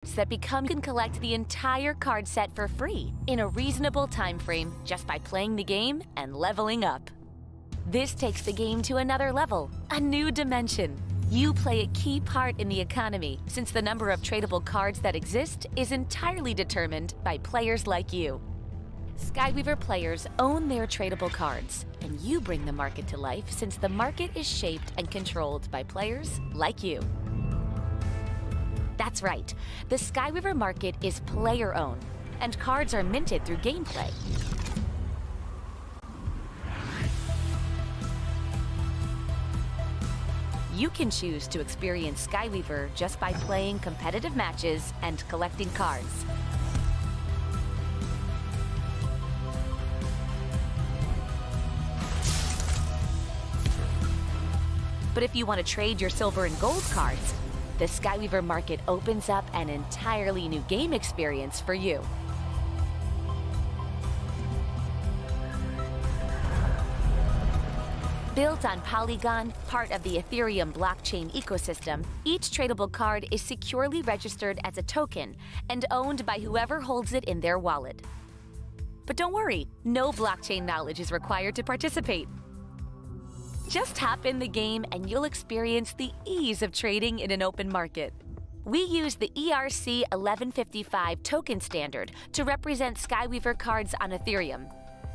that become you can collect the entire card set for free in a reasonable time frame just by playing the game and leveling up. This takes the game to another level, a new dimension. You play a key part in the economy since the number of tradable cards that exist is entirely determined by players like you. Skyweaver players own their tradable cards, and you bring the market to life since the market is shaped and controlled by players like you. That's right, the Skyweaver market is player-owned, and cards are minted through gameplay. You can choose to experience Skyweaver just by playing competitive matches and collecting cards. But if you want to trade your silver and gold cards, the Skyweaver market opens up an entirely new game experience for you. Built on Polygon, part of the Ethereum blockchain ecosystem, each tradable card is securely registered as a token and owned by whoever holds it in their wallet. But don't worry, no blockchain knowledge is required to participate. Just hop in the game and you'll experience the ease of trading in an open market. We use the ERC 1155 token standard to represent Skyweaver cards on Ethereum.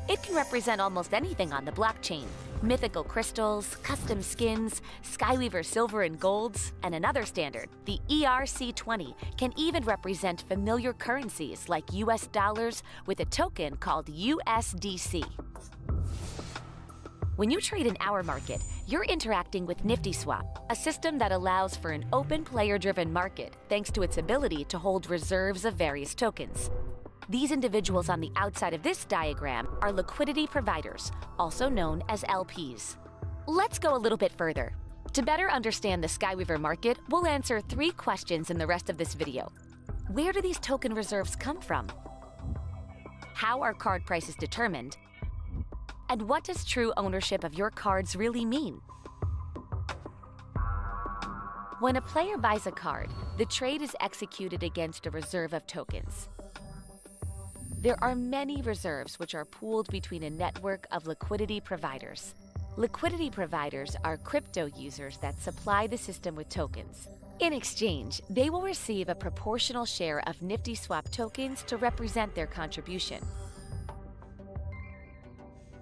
It can represent almost anything on the blockchain: mythical crystals, custom skins, Skyweaver silver and golds, and another standard, the ERC20, can even represent familiar currencies like US dollars with a token called USDC. When you trade in our market, you're interacting with NiftySwap, a system that allows for an open player-driven market thanks to its ability to hold reserves of various tokens. These individuals on the outside of this diagram are liquidity providers, also known as LPs. Let's go a little bit further. To better understand the Skyweaver market, we'll answer 3 questions in the rest of this video. Where do these token reserves come from? How are card prices determined? And what does true ownership of your cards really mean? When a player buys a card, the trade is executed against a reserve of tokens. There are many reserves which are pooled between a network of liquidity providers. Liquidity providers are crypto users that supply the system with tokens. In exchange, they will receive a proportional share of NiftySwap tokens to represent their contribution.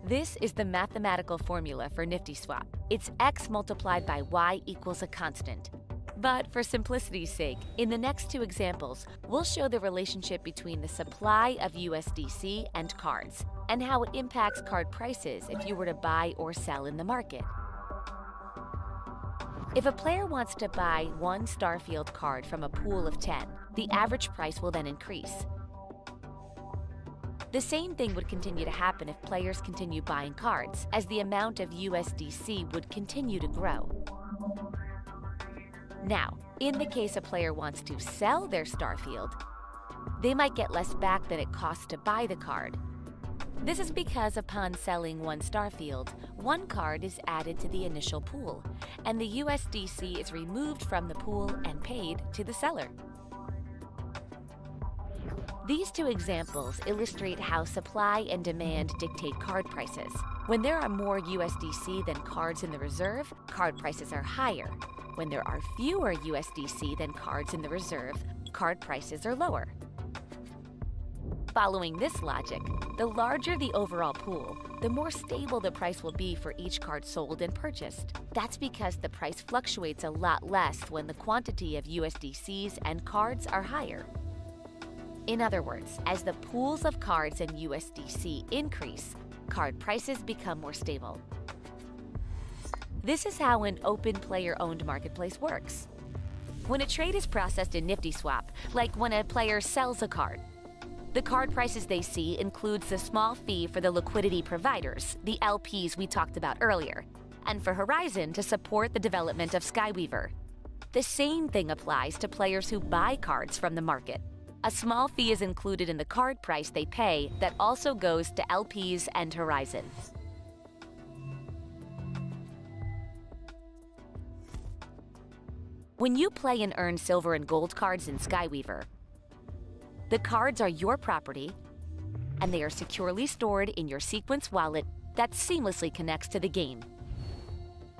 This is the mathematical formula for NiftySwap. It's X multiplied by Y equals a constant. But for simplicity's sake, in the next 2 examples, we'll show the relationship between the supply of USDC and cards, and how it impacts card prices if you were to buy or sell in the market. If a player wants to buy 1 Starfield card from a pool of 10, the average price will then increase. The same thing would continue to happen if players continue buying cards, as the amount of USDC would continue to grow. Now, in the case a player wants to sell their Starfield, they might get less back than it costs to buy the card. This is because upon selling 1 Starfield, 1 card is added to the initial pool, and the USDC is removed from the pool and paid to the seller. These 2 examples illustrate how supply and demand dictate card prices. When there are more USDC than cards in the reserve, card prices are higher. When there are fewer USDC than cards in the reserve, card prices are lower. Following this logic, the larger the overall pool, the more stable the price will be for each card sold and purchased. That's because the price fluctuates a lot less when the quantity of USDCs and cards are higher. In other words, as the pools of cards and USDC increase, card prices become more stable. This is how an open player-owned marketplace works. When a trade is processed in NiftySwap, like when a player sells a card, the card prices they see includes the small fee for the liquidity providers, the LPs we talked about earlier, and for Horizon to support the development of Skyweaver. The same thing applies to players who buy cards from the market. A small fee is included in the card price they pay that also goes to LPs and Horizon. When you play and earn silver and gold cards in Skyweaver, The cards are your property, and they are securely stored in your Sequence wallet that seamlessly connects to the game.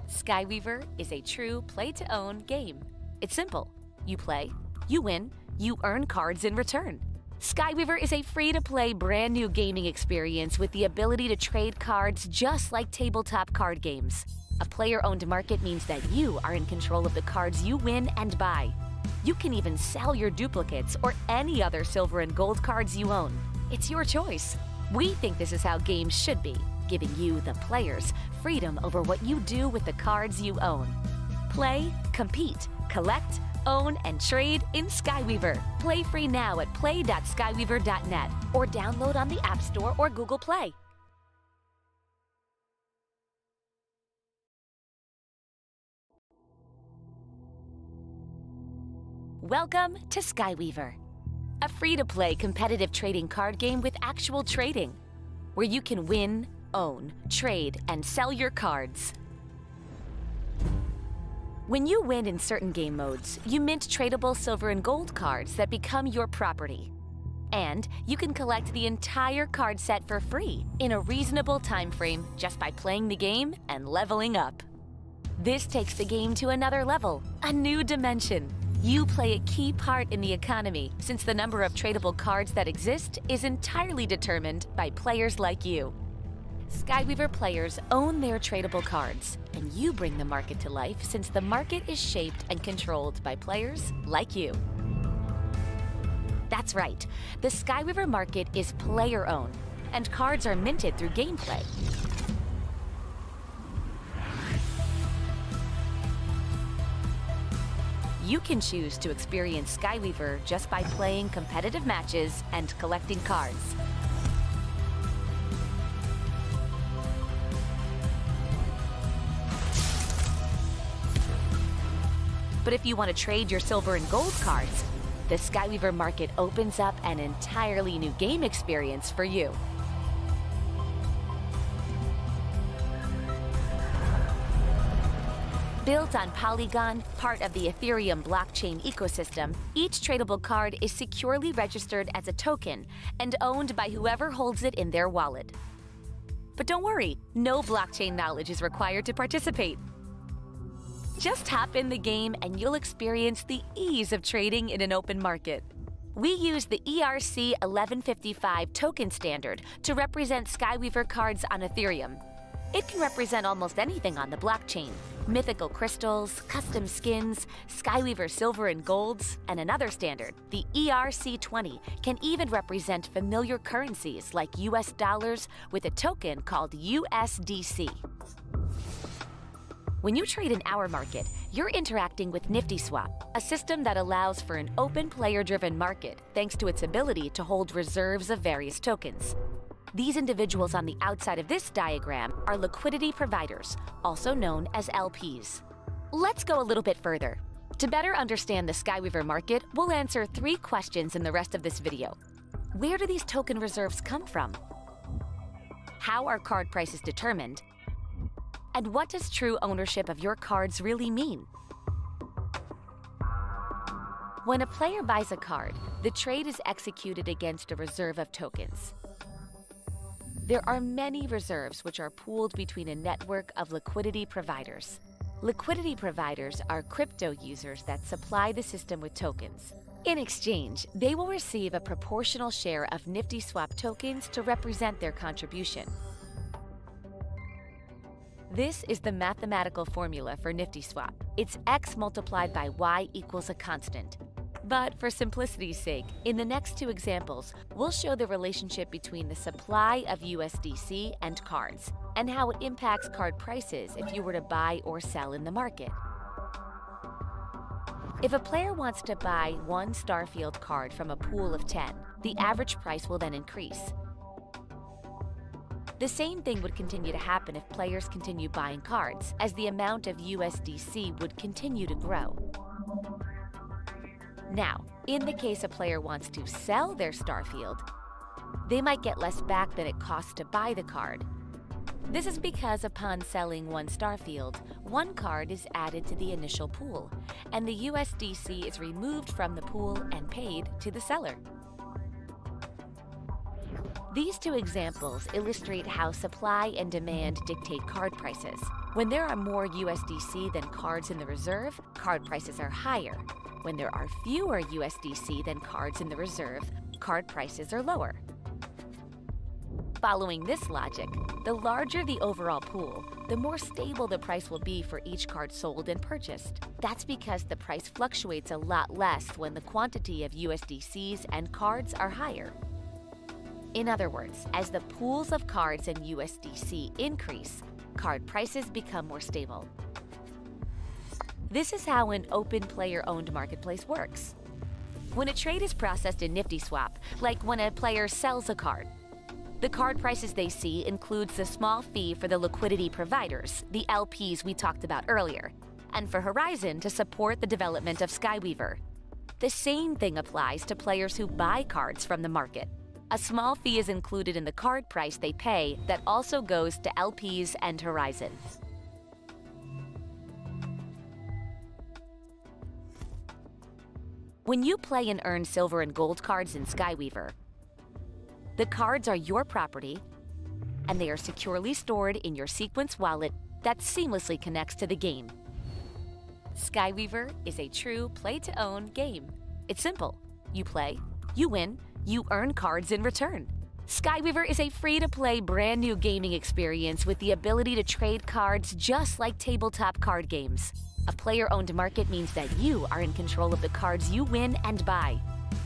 Skyweaver is a true play-to-own game. It's simple. You play, you win, you earn cards in return. Skyweaver is a free-to-play brand new gaming experience with the ability to trade cards just like tabletop card games. A player-owned market means that you are in control of the cards you win and buy. You can even sell your duplicates or any other silver and gold cards you own. It's your choice. We think this is how games should be, giving you, the players, freedom over what you do with the cards you own. Play, compete, collect, own, and trade in Skyweaver. Play free now at play.skyweaver.net or download on the App Store or Google Play. Welcome to Skyweaver, a free-to-play competitive trading card game with actual trading, where you can win, own, trade, and sell your cards. When you win in certain game modes, you mint tradable silver and gold cards that become your property. And you can collect the entire card set for free in a reasonable time frame just by playing the game and leveling up. This takes the game to another level, a new dimension. You play a key part in the economy since the number of tradable cards that exist is entirely determined by players like you. Skyweaver players own their tradable cards, and you bring the market to life since the market is shaped and controlled by players like you. That's right, the Skyweaver market is player-owned, and cards are minted through gameplay. You can choose to experience Skyweaver just by playing competitive matches and collecting cards. But if you want to trade your silver and gold cards, the Skyweaver market opens up an entirely new game experience for you. Built on Polygon, part of the Ethereum blockchain ecosystem, each tradable card is securely registered as a token and owned by whoever holds it in their wallet. But don't worry, no blockchain knowledge is required to participate. Just hop in the game and you'll experience the ease of trading in an open market. We use the ERC 1155 token standard to represent Skyweaver cards on Ethereum. It can represent almost anything on the blockchain. Mythical crystals, custom skins, Skyweaver silver and golds, and another standard, the ERC20, can even represent familiar currencies like US dollars with a token called USDC. When you trade in our market, you're interacting with NiftySwap, a system that allows for an open player-driven market thanks to its ability to hold reserves of various tokens. These individuals on the outside of this diagram are liquidity providers, also known as LPs. Let's go a little bit further. To better understand the Skyweaver market, we'll answer 3 questions in the rest of this video. Where do these token reserves come from? How are card prices determined? And what does true ownership of your cards really mean? When a player buys a card, the trade is executed against a reserve of tokens. There are many reserves which are pooled between a network of liquidity providers. Liquidity providers are crypto users that supply the system with tokens. In exchange, they will receive a proportional share of NiftySwap tokens to represent their contribution. This is the mathematical formula for NiftySwap. It's X multiplied by Y equals a constant. But for simplicity's sake, in the next 2 examples, we'll show the relationship between the supply of USDC and cards, and how it impacts card prices if you were to buy or sell in the market. If a player wants to buy 1 Starfield card from a pool of 10, the average price will then increase. The same thing would continue to happen if players continue buying cards, as the amount of USDC would continue to grow. Now, in the case a player wants to sell their Starfield, they might get less back than it costs to buy the card. This is because upon selling 1 Starfield, 1 card is added to the initial pool, and the USDC is removed from the pool and paid to the seller. These two examples illustrate how supply and demand dictate card prices. When there are more USDC than cards in the reserve, card prices are higher. When there are fewer USDC than cards in the reserve, card prices are lower. Following this logic, the larger the overall pool, the more stable the price will be for each card sold and purchased. That's because the price fluctuates a lot less when the quantity of USDCs and cards are higher. In other words, as the pools of cards and USDC increase, card prices become more stable. This is how an open player-owned marketplace works. When a trade is processed in NiftySwap, like when a player sells a card, the card prices they see includes the small fee for the liquidity providers, the LPs we talked about earlier, and for Horizon to support the development of Skyweaver. The same thing applies to players who buy cards from the market. A small fee is included in the card price they pay that also goes to LPs and Horizon. When you play and earn silver and gold cards in Skyweaver, the cards are your property, and they are securely stored in your Sequence wallet that seamlessly connects to the game. Skyweaver is a true play-to-own game. It's simple. You play, you win, you earn cards in return. Skyweaver is a free-to-play brand new gaming experience with the ability to trade cards just like tabletop card games. A player-owned market means that you are in control of the cards you win and buy.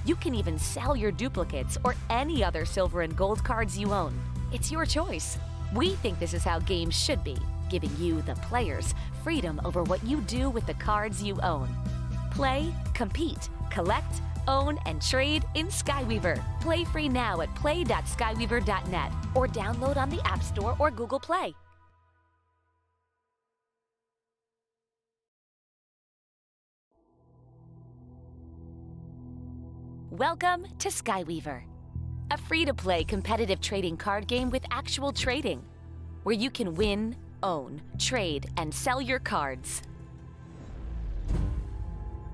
You can even sell your duplicates or any other silver and gold cards you own. It's your choice. We think this is how games should be, giving you, the players, freedom over what you do with the cards you own. Play, compete, collect, own, and trade in Skyweaver. Play free now at play.skyweaver.net or download on the App Store or Google Play. Welcome to Skyweaver, a free-to-play competitive trading card game with actual trading, where you can win, own, trade, and sell your cards.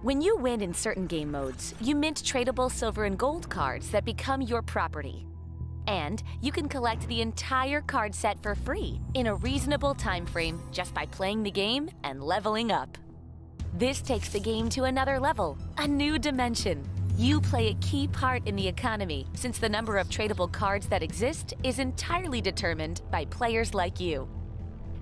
When you win in certain game modes, you mint tradable silver and gold cards that become your property. And you can collect the entire card set for free in a reasonable time frame just by playing the game and leveling up. This takes the game to another level, a new dimension. You play a key part in the economy since the number of tradable cards that exist is entirely determined by players like you.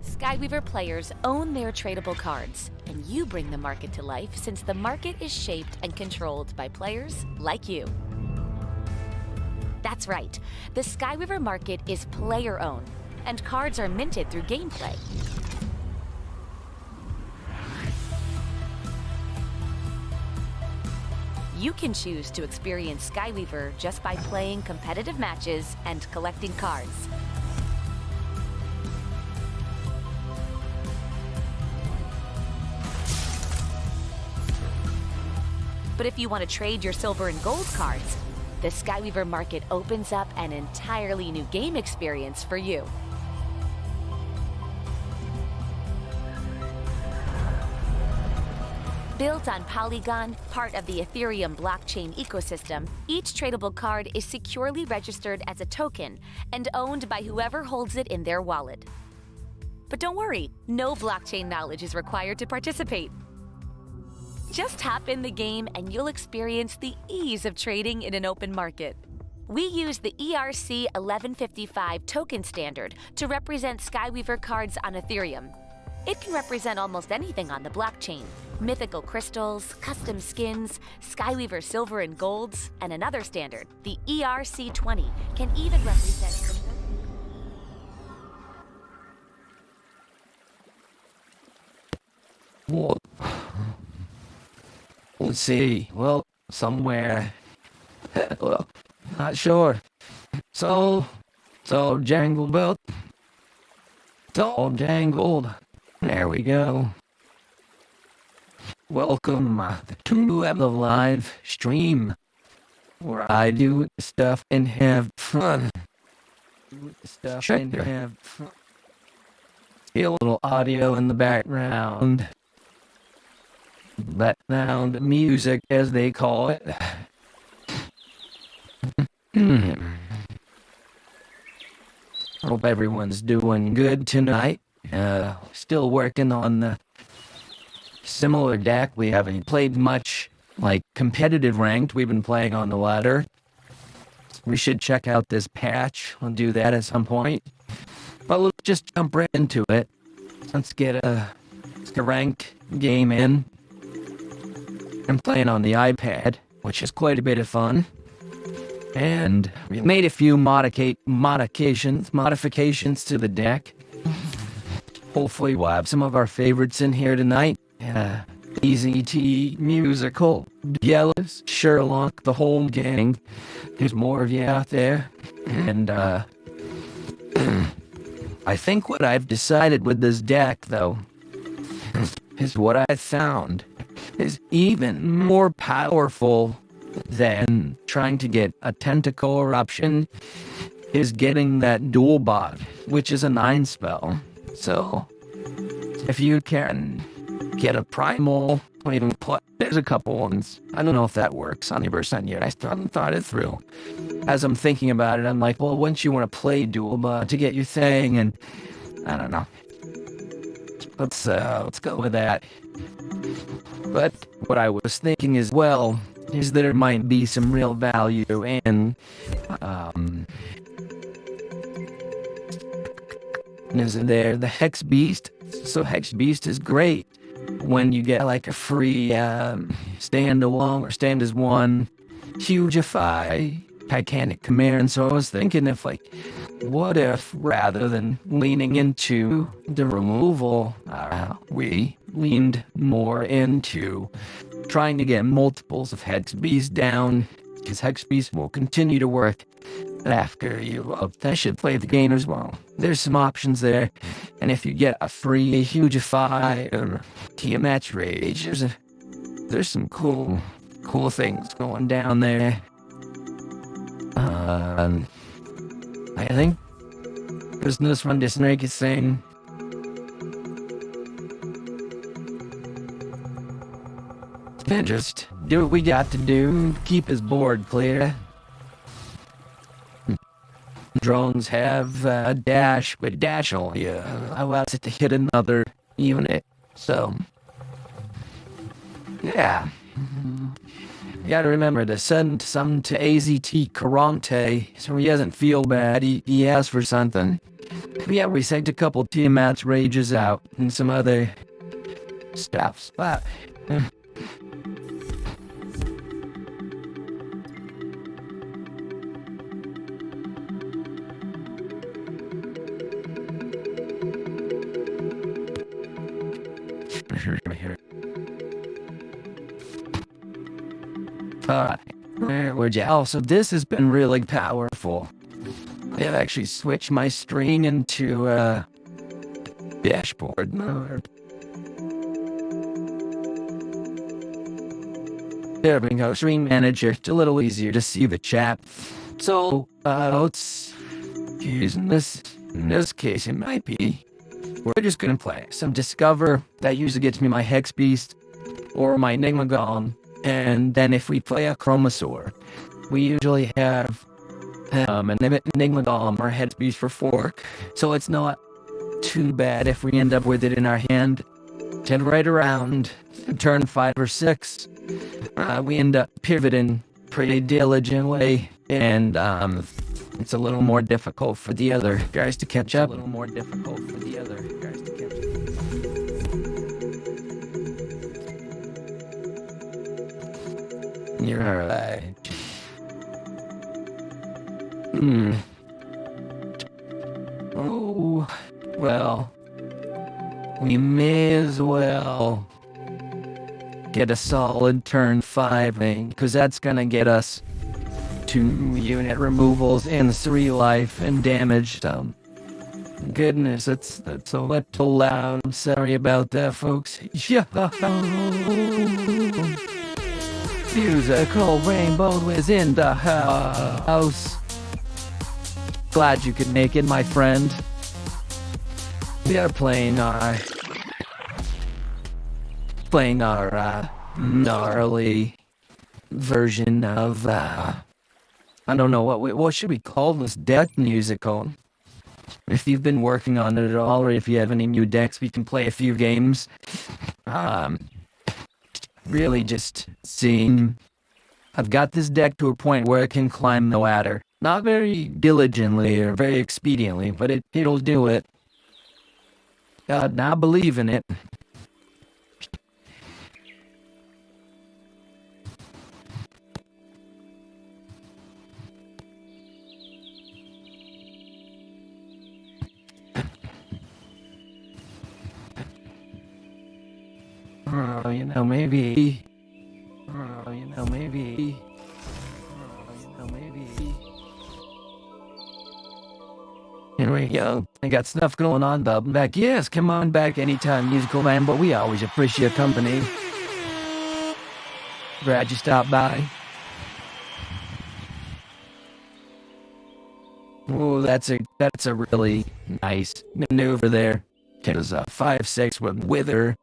Skyweaver players own their tradable cards, and you bring the market to life since the market is shaped and controlled by players like you. That's right, the Skyweaver market is player-owned, and cards are minted through gameplay. You can choose to experience Skyweaver just by playing competitive matches and collecting cards. But if you want to trade your silver and gold cards, the Skyweaver market opens up an entirely new game experience for you. Built on Polygon, part of the Ethereum blockchain ecosystem, each tradable card is securely registered as a token and owned by whoever holds it in their wallet. But don't worry, no blockchain knowledge is required to participate. Just hop in the game and you'll experience the ease of trading in an open market. We use the ERC 1155 token standard to represent Skyweaver cards on Ethereum. It can represent almost anything on the blockchain. Mythical crystals, custom skins, Skyweaver silver and golds, and another standard, the ERC20, can even represent... What? Let's see. Well, somewhere. Well, not sure. So jangled belt. It's all jangled. There we go. Welcome to the live stream, where I do stuff and have fun. Feel a little audio in the background. Background music, as they call it. Hope everyone's doing good tonight. Still working on the similar deck. We haven't played much like competitive ranked. We've been playing on the ladder. We should check out this patch. We'll do that at some point. But let's just jump right into it. Let's get a ranked game in. I'm playing on the iPad, which is quite a bit of fun. And we made a few modifications to the deck. Hopefully we'll have some of our favorites in here tonight. Easy T, Musical, Yellows, Sherlock, the whole gang. There's more of you out there. And I think what I've decided with this deck, though, is what I found is even more powerful than trying to get a tentacle eruption is getting that dual bot, which is a 9 spell. So if you can get a primal, or even there's a couple ones. I don't know if that works 100% yet. I still haven't thought it through. As I'm thinking about it, I'm like, well, once you want to play dual bot to get your thing, and I don't know. Let's go with that. But what I was thinking as well is there might be some real value in isn't there the Hex Beast? So Hex Beast is great when you get like a free stand alone or stand as one, Hugify, Titanic Command. So I was thinking if what if rather than leaning into the removal, we leaned more into trying to get multiples of Hex Beast down, because Hex Beast will continue to work after you that should play the game as well. There's some options there, and if you get a free Hugify or Tiamat's Rage, there's some cool things going down there. I think business from this snake is saying just do what we got to do, keep his board clear. Drones have dash, but dash only allows it to hit another unit. So, yeah. You gotta remember to send some to AZT Karante so he doesn't feel bad. He asked for something. But yeah, we sent a couple Tiamat's Rages out and some other stuff. But, so this has been really powerful. I've actually switched my screen into dashboard mode. There we go, Stream Manager. It's a little easier to see the chat. So, let's use in this case, it might be. We're just gonna play some Discover. That usually gets me my Hex Beast or my Enigma Golem. And then if we play a Chromasaur, we usually have an Enigma Golem or Hex Beast for 4. So it's not too bad if we end up with it in our hand. And right around turn 5 or 6, we end up pivoting pretty diligently. And it's a little more difficult for the other guys to catch up. You're right. Oh, well, we may as well get a solid turn 5, because that's gonna get us 2 unit removals and 3 life and damage. So, goodness, that's a little loud. I'm sorry about that, folks. Yeah. Musical Rainbow is in the house. Glad you could make it, my friend. We are playing our gnarly version of I don't know what should we call this deck musical. if you've been working on it at all, or if you have any new decks, we can play a few games. Really just seeing. I've got this deck to a point where it can climb the ladder. Not very diligently or very expediently, but it'll do it. Now believe in it. Maybe. Maybe. Here we go. I got stuff going on, Bob. Back. Yes, come on back anytime, musical man, but we always appreciate company. Glad you stopped by. Oh, that's a really nice maneuver there. Because a 5/6 with Wither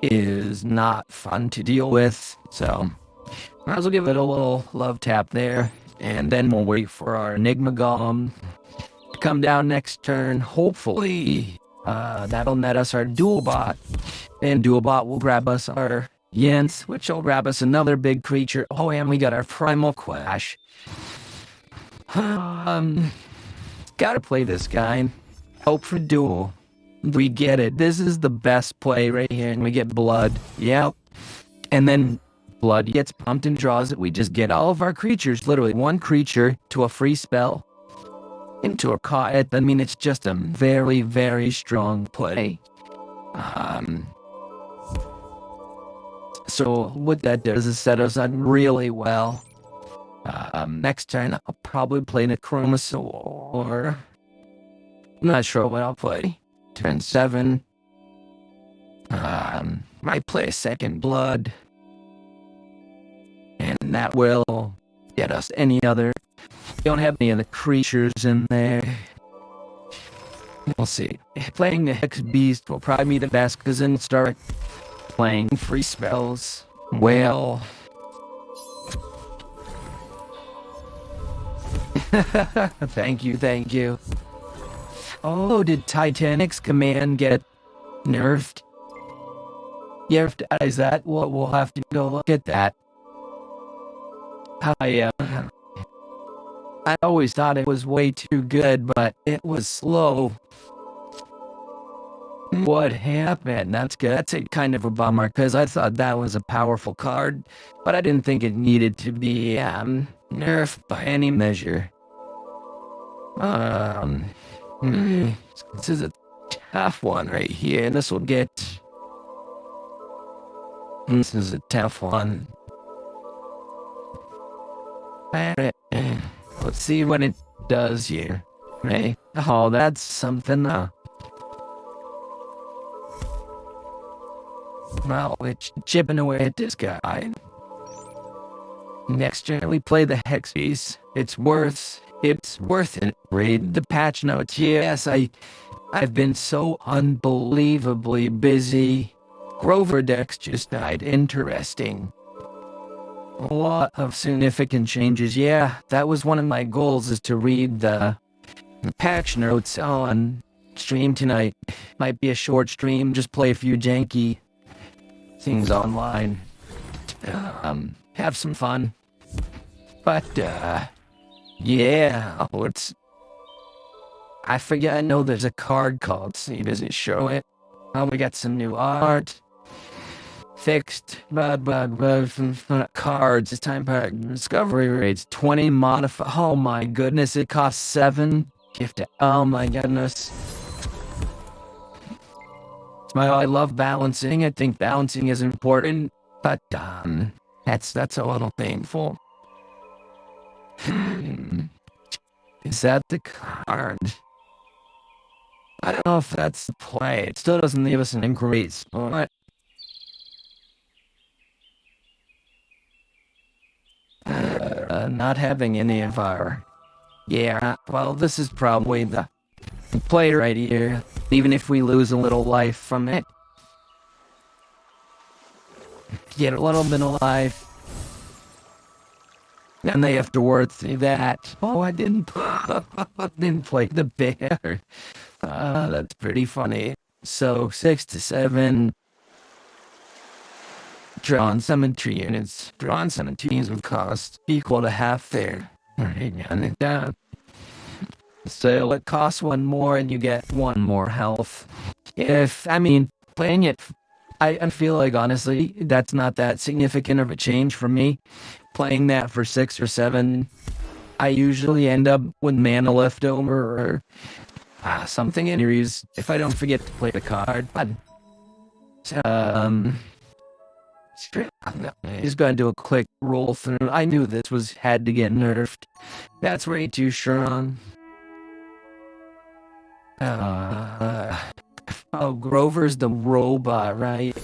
is not fun to deal with, so might as well give it a little love tap there, and then we'll wait for our Enigma Golem to come down next turn. Hopefully, that'll net us our Dual Bot, and Dual Bot will grab us our Yents, which will grab us another big creature. Oh, and we got our Primal Clash. Gotta play this guy. Hope for duel. We get it. This is the best play right here, and we get blood. Yep. And then blood gets pumped and draws it. We just get all of our creatures, literally one creature to a free spell into a card. I mean, it's just a very, very strong play. So what that does is set us up really well. Next turn, I'll probably play Necromosaur. I'm not sure what I'll play. Turn 7. Might play a Second Blood. And that will get us any other. We don't have any of the creatures in there. We'll see. Playing the Hex Beast will probably be the best, because then start playing free spells. Well. Thank you. Oh, did Titanic's command get nerfed? Nerfed as that? We'll have to go look at that. I always thought it was way too good, but it was slow. What happened? That's good. That's a kind of a bummer, because I thought that was a powerful card, but I didn't think it needed to be nerfed by any measure. This is a tough one right here. This will get. This is a tough one. Let's see what it does here. Right? Oh, that's something. Well, it's chipping away at this guy. Next turn, we play the Hex Beast. It's worth it. Read the patch notes. Yes, I've been so unbelievably busy. Grover decks just died. Interesting. A lot of significant changes. Yeah, that was one of my goals, is to read the patch notes on stream tonight. Might be a short stream, just play a few janky things online. Have some fun. But, yeah, I forget, I know there's a card called, see, does it show it? Oh, we got some new art. Fixed, cards, this time discovery rates, 20 modify, oh my goodness, it costs 7. Oh my goodness. I love balancing, I think balancing is important, but, that's a little painful. Is that the card? I don't know if that's the play. It still doesn't leave us an increase. What? Not having any of our. Yeah, well, this is probably the play right here. Even if we lose a little life from it. Get a little bit of life. And they afterwards say that, oh, I didn't play the bear. That's pretty funny. So 6 to 7 drawn cemetery units. Drawn cemetery units would cost equal to half there. Alright, and it down. So it costs one more and you get one more health. Playing it, I feel like honestly, that's not that significant of a change for me. Playing that for 6 or 7, I usually end up with mana left over or something in use if I don't forget to play the card. But just gonna do a quick roll through. I knew this had to get nerfed. That's way too strong. Oh, Grover's the robot, right?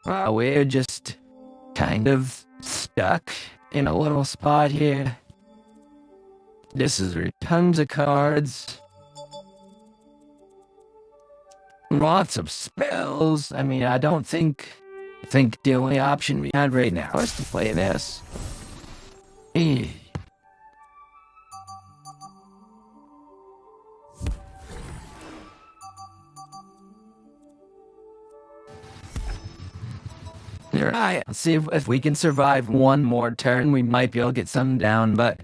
Well, we're just kind of stuck in a little spot here. This is tons of cards. Lots of spells. I don't think the only option we had right now is to play this. Alright, let's see if we can survive one more turn. We might be able to get something down, but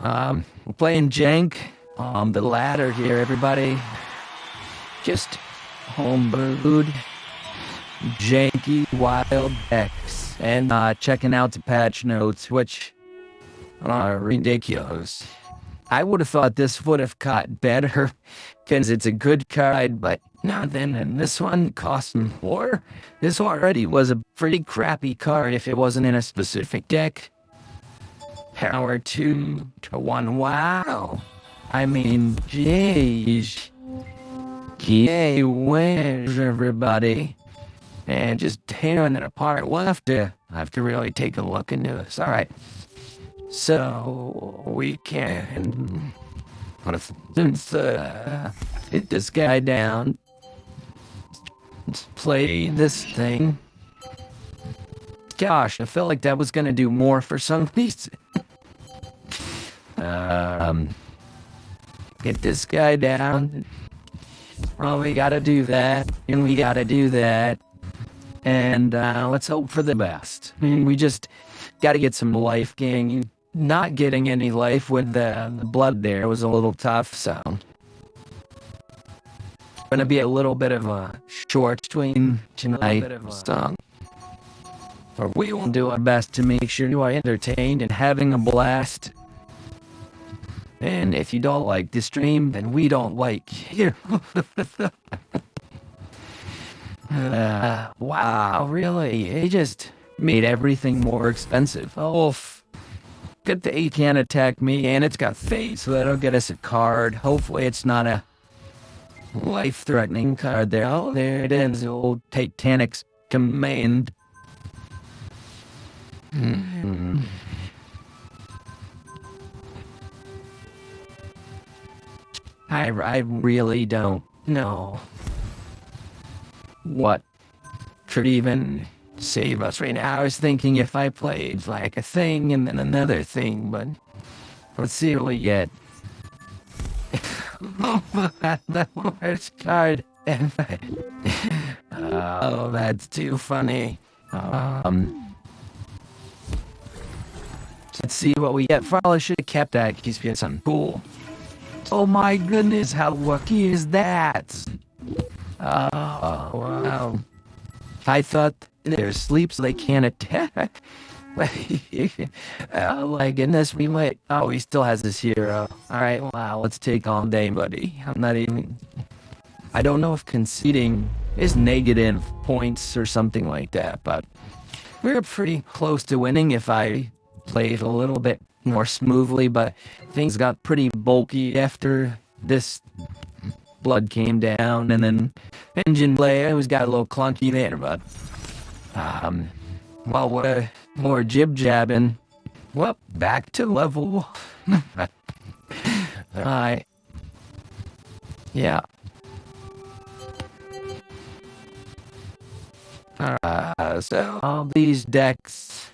we're playing Jank. The ladder here, everybody. Just homebrewed, janky, wild decks, and checking out the patch notes, which are ridiculous. I would have thought this would have got better, because it's a good card, but nothing, and this one costs more. This already was a pretty crappy card if it wasn't in a specific deck. Power 2 to 1, wow. Jeez. Yay, where's everybody? And just tearing it apart. We'll have to really take a look into this. Alright. So, we can... hit this guy down. Let's play this thing. Gosh, I felt like that was gonna do more for some reason. Get this guy down. Well, we gotta do that, and we gotta do that, and let's hope for the best. We just gotta get some life gain. Not getting any life with the blood there was a little tough, so... Gonna be a little bit of a short stream tonight, so... But we will do our best to make sure you are entertained and having a blast. And if you don't like the stream, then we don't like you. Wow, really? It just made everything more expensive. Oh, good thing he can't attack me, and it's got fate, so that'll get us a card. Hopefully it's not a life-threatening card there. Oh, there it is, the old Titanic's Command. I really don't know what could even save us right now. I was thinking if I played like a thing and then another thing, but let's see what we get. Oh, that's the worst card ever. Oh, that's too funny. Let's see what we get. Probably should have kept that in case we had something cool. Oh my goodness, how lucky is that? Oh, wow. I thought they're asleep so they can't attack. Oh my goodness, we might... Oh, he still has his hero. Alright, wow, let's take all day, buddy. I'm not even... I don't know if conceding is negative points or something like that, but... We're pretty close to winning if I played a little bit more smoothly, but things got pretty bulky after this blood came down, and then engine play was got a little clunky there, but well, we're more jib-jabbing. Well, back to level Yeah. So all these decks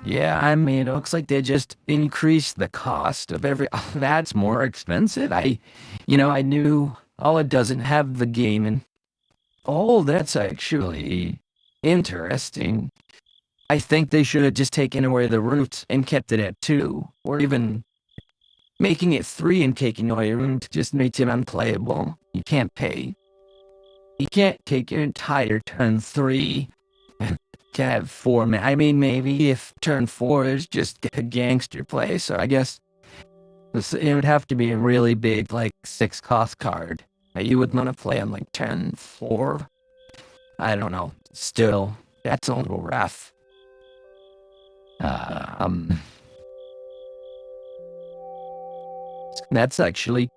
yeah, I mean, it looks like they just increased the cost of every. Oh, that's more expensive. I knew. Oh, it doesn't have the game, and oh, that's actually interesting. I think they should have just taken away the roots and kept it at 2, or even making it 3 and taking away a root just makes it unplayable. You can't pay. You can't take your entire turn 3 to have 4 men. I mean, maybe if turn 4 is just a gangster play, so I guess it would have to be a really big, like, 6 cost card that you would want to play on, like, turn 4. I don't know. Still, that's a little rough. That's actually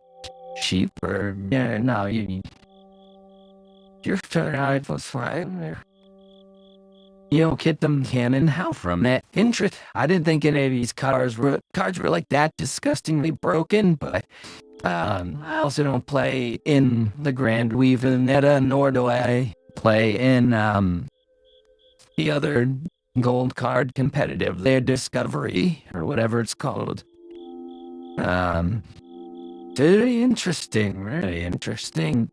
cheaper. Yeah, no, your turn out was fine. Get them cannon. How from that interest? I didn't think any of these cards were like that disgustingly broken, but I also don't play in the Grand Weave meta, nor do I play in the other gold card competitive, their Discovery, or whatever it's called. Very interesting, really interesting.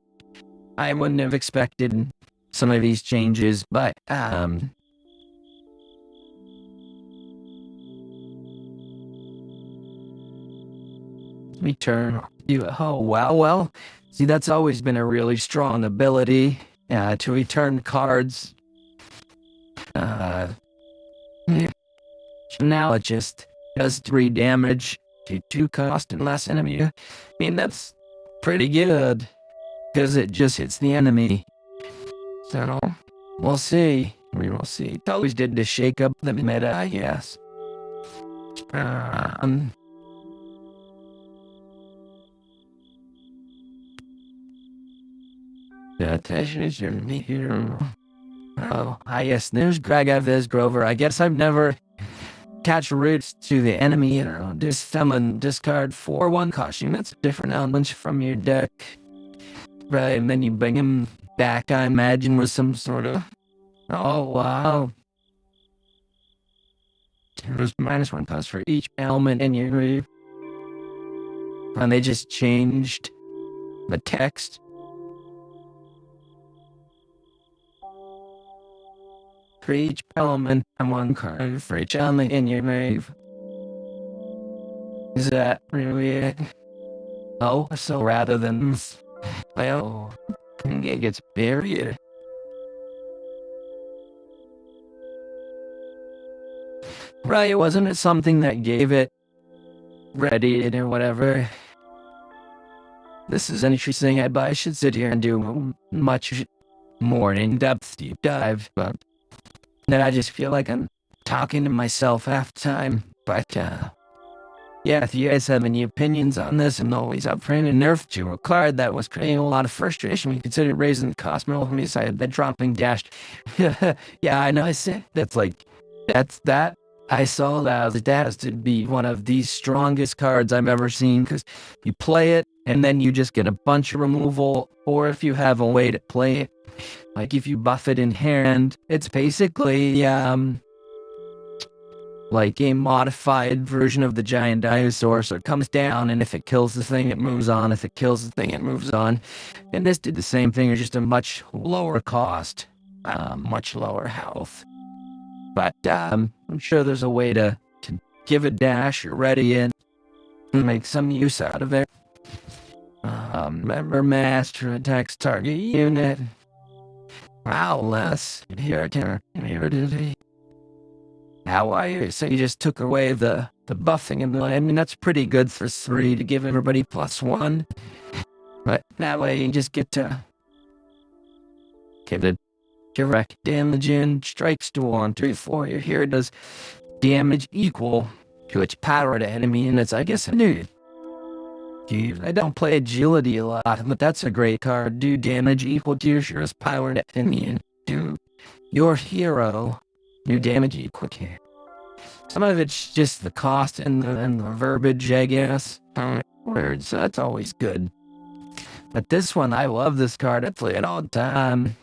I wouldn't have expected some of these changes, but let me turn you. Oh, wow. Well, see, that's always been a really strong ability to return cards. Now it just does 3 damage to 2 cost and less enemy. I mean, that's pretty good because it just hits the enemy. So we'll see. We will see. It always did to shake up the meta, I guess. The attention is me here. Oh, yes, there's Gragaviz Grover. I guess I've never catch roots to the enemy, just summon, discard 4/1 costume. That's a different element from your deck. Right, and then you bring him back, I imagine, with some sort of. Oh, wow. There's -1 cost for each element in your group. And they just changed the text. For each element and 1 card for each element in your grave. Is that really it? Oh, so rather than, well, it gets buried. Right, wasn't it something that gave it ready or whatever? This is interesting. I should sit here and do much more in-depth deep dive, but then I just feel like I'm talking to myself half time. But yeah, if you guys have any opinions on this, I'm always up for any nerf to a card that was creating a lot of frustration. We considered raising the cost more for me, so I had been dropping dashed. Yeah, I know. I said that's that. I saw that as to be one of the strongest cards I've ever seen, because you play it and then you just get a bunch of removal, or if you have a way to play it, like if you buff it in hand, it's basically like a modified version of the giant dinosaur. So it comes down, and if it kills the thing, it moves on. If it kills the thing, it moves on. And this did the same thing, it's just a much lower cost, much lower health. But I'm sure there's a way to give a dash or ready in and make some use out of it. Member master attacks target unit. Wow, less. Here did he? How are you? So you just took away the buffing, and I mean, that's pretty good for 3 to give everybody +1. But that way you just get to give it direct damage in, strikes to 1, 3, 4. Here it does damage equal to its power to enemy units. I guess I knew. I don't play agility a lot, but that's a great card. Do damage equal to your surest power to enemy unit. Do your hero new damage equal. Some of it's just the cost and the verbiage, I guess. Words, that's always good. But this one, I love this card. I play it all the time.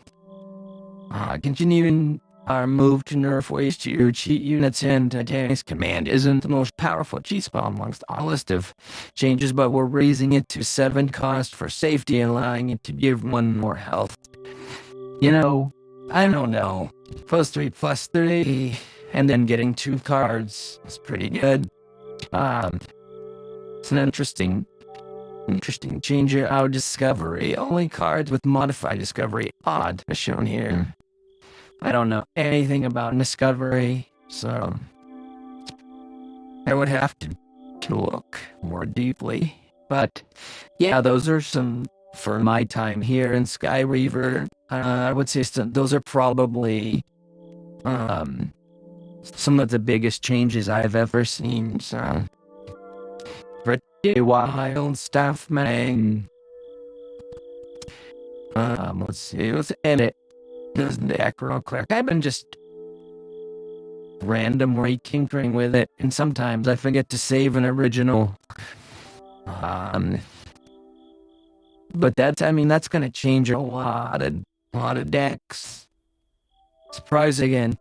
Continuing our move to nerf waste your cheat units and Titanic's command isn't the most powerful cheat spell amongst our list of changes, but we're raising it to 7 cost for safety and allowing it to give 1 more health. You know, I don't know. +3/+3, and then getting 2 cards is pretty good. It's an interesting change in our discovery. Only cards with modified discovery odd is shown here. I don't know anything about discovery, so I would have to look more deeply. But yeah, those are some for my time here in Sky Reaver. I would say those are probably some of the biggest changes I've ever seen. So pretty wild stuff, man. Let's edit this deck real quick. I've been just randomly tinkering with it, and sometimes I forget to save an original. But that's gonna change a lot of decks. Surprise again.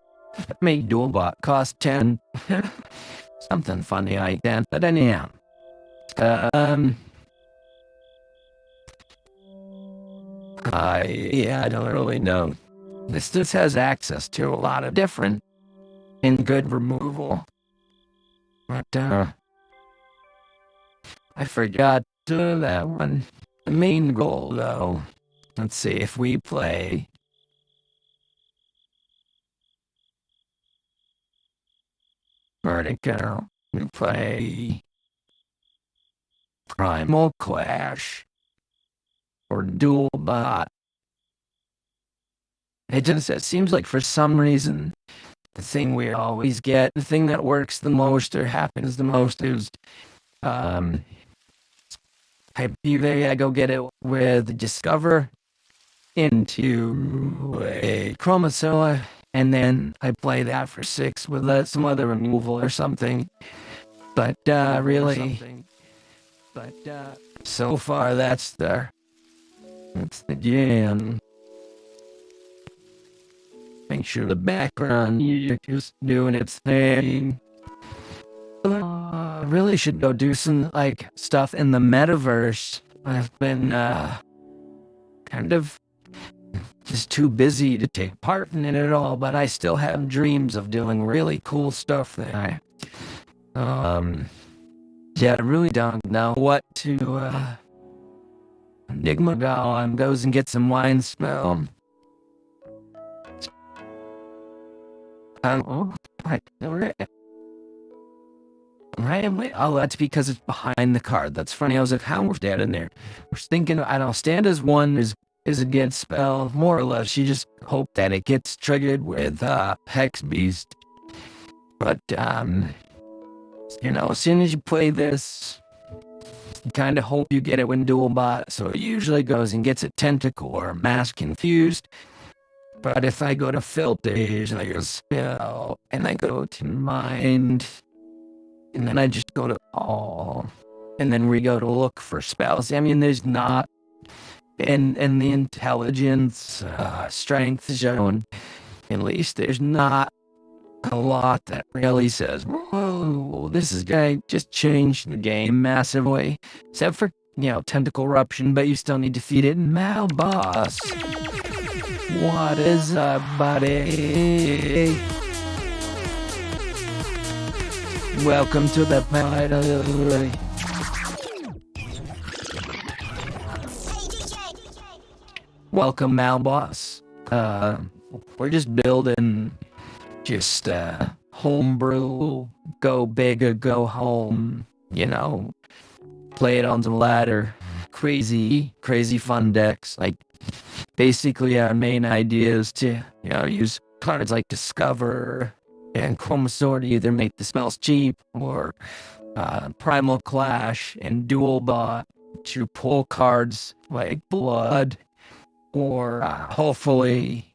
Made Dualbot cost 10. Something funny like that. But anyhow. I don't really know. This just has access to a lot of different and good removal. But I forgot that one. The main goal, though. Let's see if we play Vertigo. We play Primal Clash or Dual Bot. It seems like for some reason, the thing we always get, the thing that works the most or happens the most is, I go get it with Discover into a Chromosilla, and then I play that for 6 with some other removal or something. But so far that's the jam. Make sure the background is just doing its thing. Really should go do some stuff in the metaverse. I've been kind of just too busy to take part in it at all, but I still have dreams of doing really cool stuff there. Yeah, I really don't know what to Enigma Golem goes and gets some wine smell. Right. Oh, that's because it's behind the card. That's funny. I was like, how was that in there? I was thinking, I don't know, Standa's one is a good spell, more or less. You just hope that it gets triggered with Hex Beast. But, as soon as you play this, you kind of hope you get it when Dual Bot. So it usually goes and gets a Tentacle or Mass Confused. But if I go to Filters, and I go Spell, and I go to Mind, and then I just go to All, and then we go to look for spells. There's not, in the Intelligence, Strength zone, at least there's not a lot that really says, whoa, this is gonna just change the game massively. Except for, Tentacle Eruption, but you still need to feed it Malboss. What is up, buddy? Welcome to the party. Welcome, Malboss. We're just building homebrew, go big or go home, play it on the ladder. Crazy fun decks. Basically, our main idea is to, use cards like Discover and Chromosaur to either make the spells cheap or Primal Clash and Dual Bot to pull cards like Blood or hopefully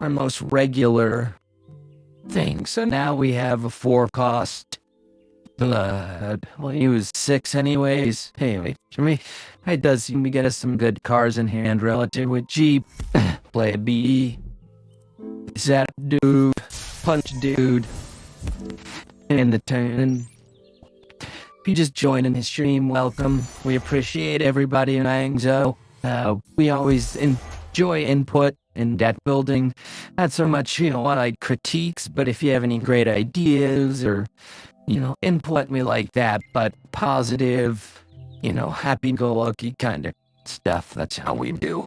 our most regular thing. So now we have a 4-cost blood. We'll use 6 anyways. Anyway, it does seem to get us some good cars in hand relative with Jeep. Play a B. Zap dude. Punch dude. And the turn. If you just joined in his stream, welcome. We appreciate everybody in Angzo. We always enjoy input in deck building. Not so much, like critiques, but if you have any great ideas or, input, we like that. But positive, happy-go-lucky kind of stuff. That's how we do.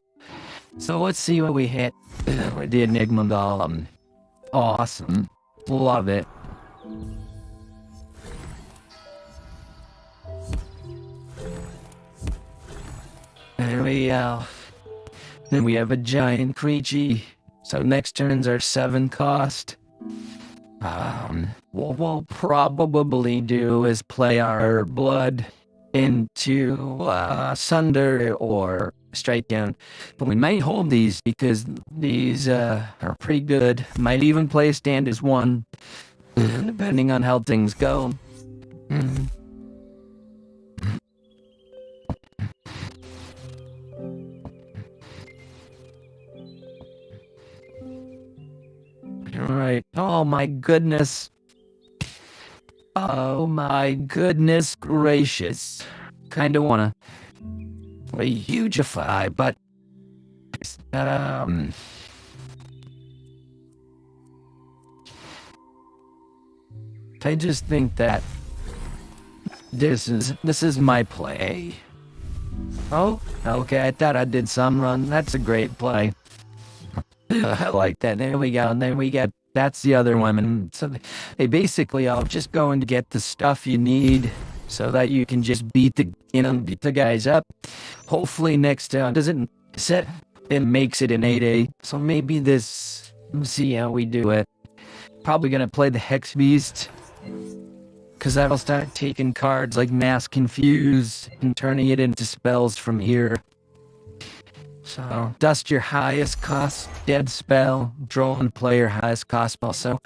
So let's see what we hit with the Enigma Golem. Awesome. Love it. There we go. Then we have a giant creature. So next turns are 7 cost. What we'll probably do is play our blood into Sunder or Strike Down. But we might hold these because these are pretty good. Might even play a stand as 1, depending on how things go. Alright. Oh my goodness. Oh my goodness gracious. Kinda wanna hugify, but I just think that this is my play. Oh, okay, I thought I did some run. That's a great play. I like that. There we go. And then we get, that's the other one. And so they basically all just going to get the stuff you need so that you can just beat the guys up. Hopefully next doesn't set, it makes it an 8A. So maybe this, let's see how we do it. Probably going to play the Hex Beast, because that'll start taking cards like Mass Confuse and turning it into spells from here. So, dust your highest cost dead spell, draw and play your highest cost spell. So,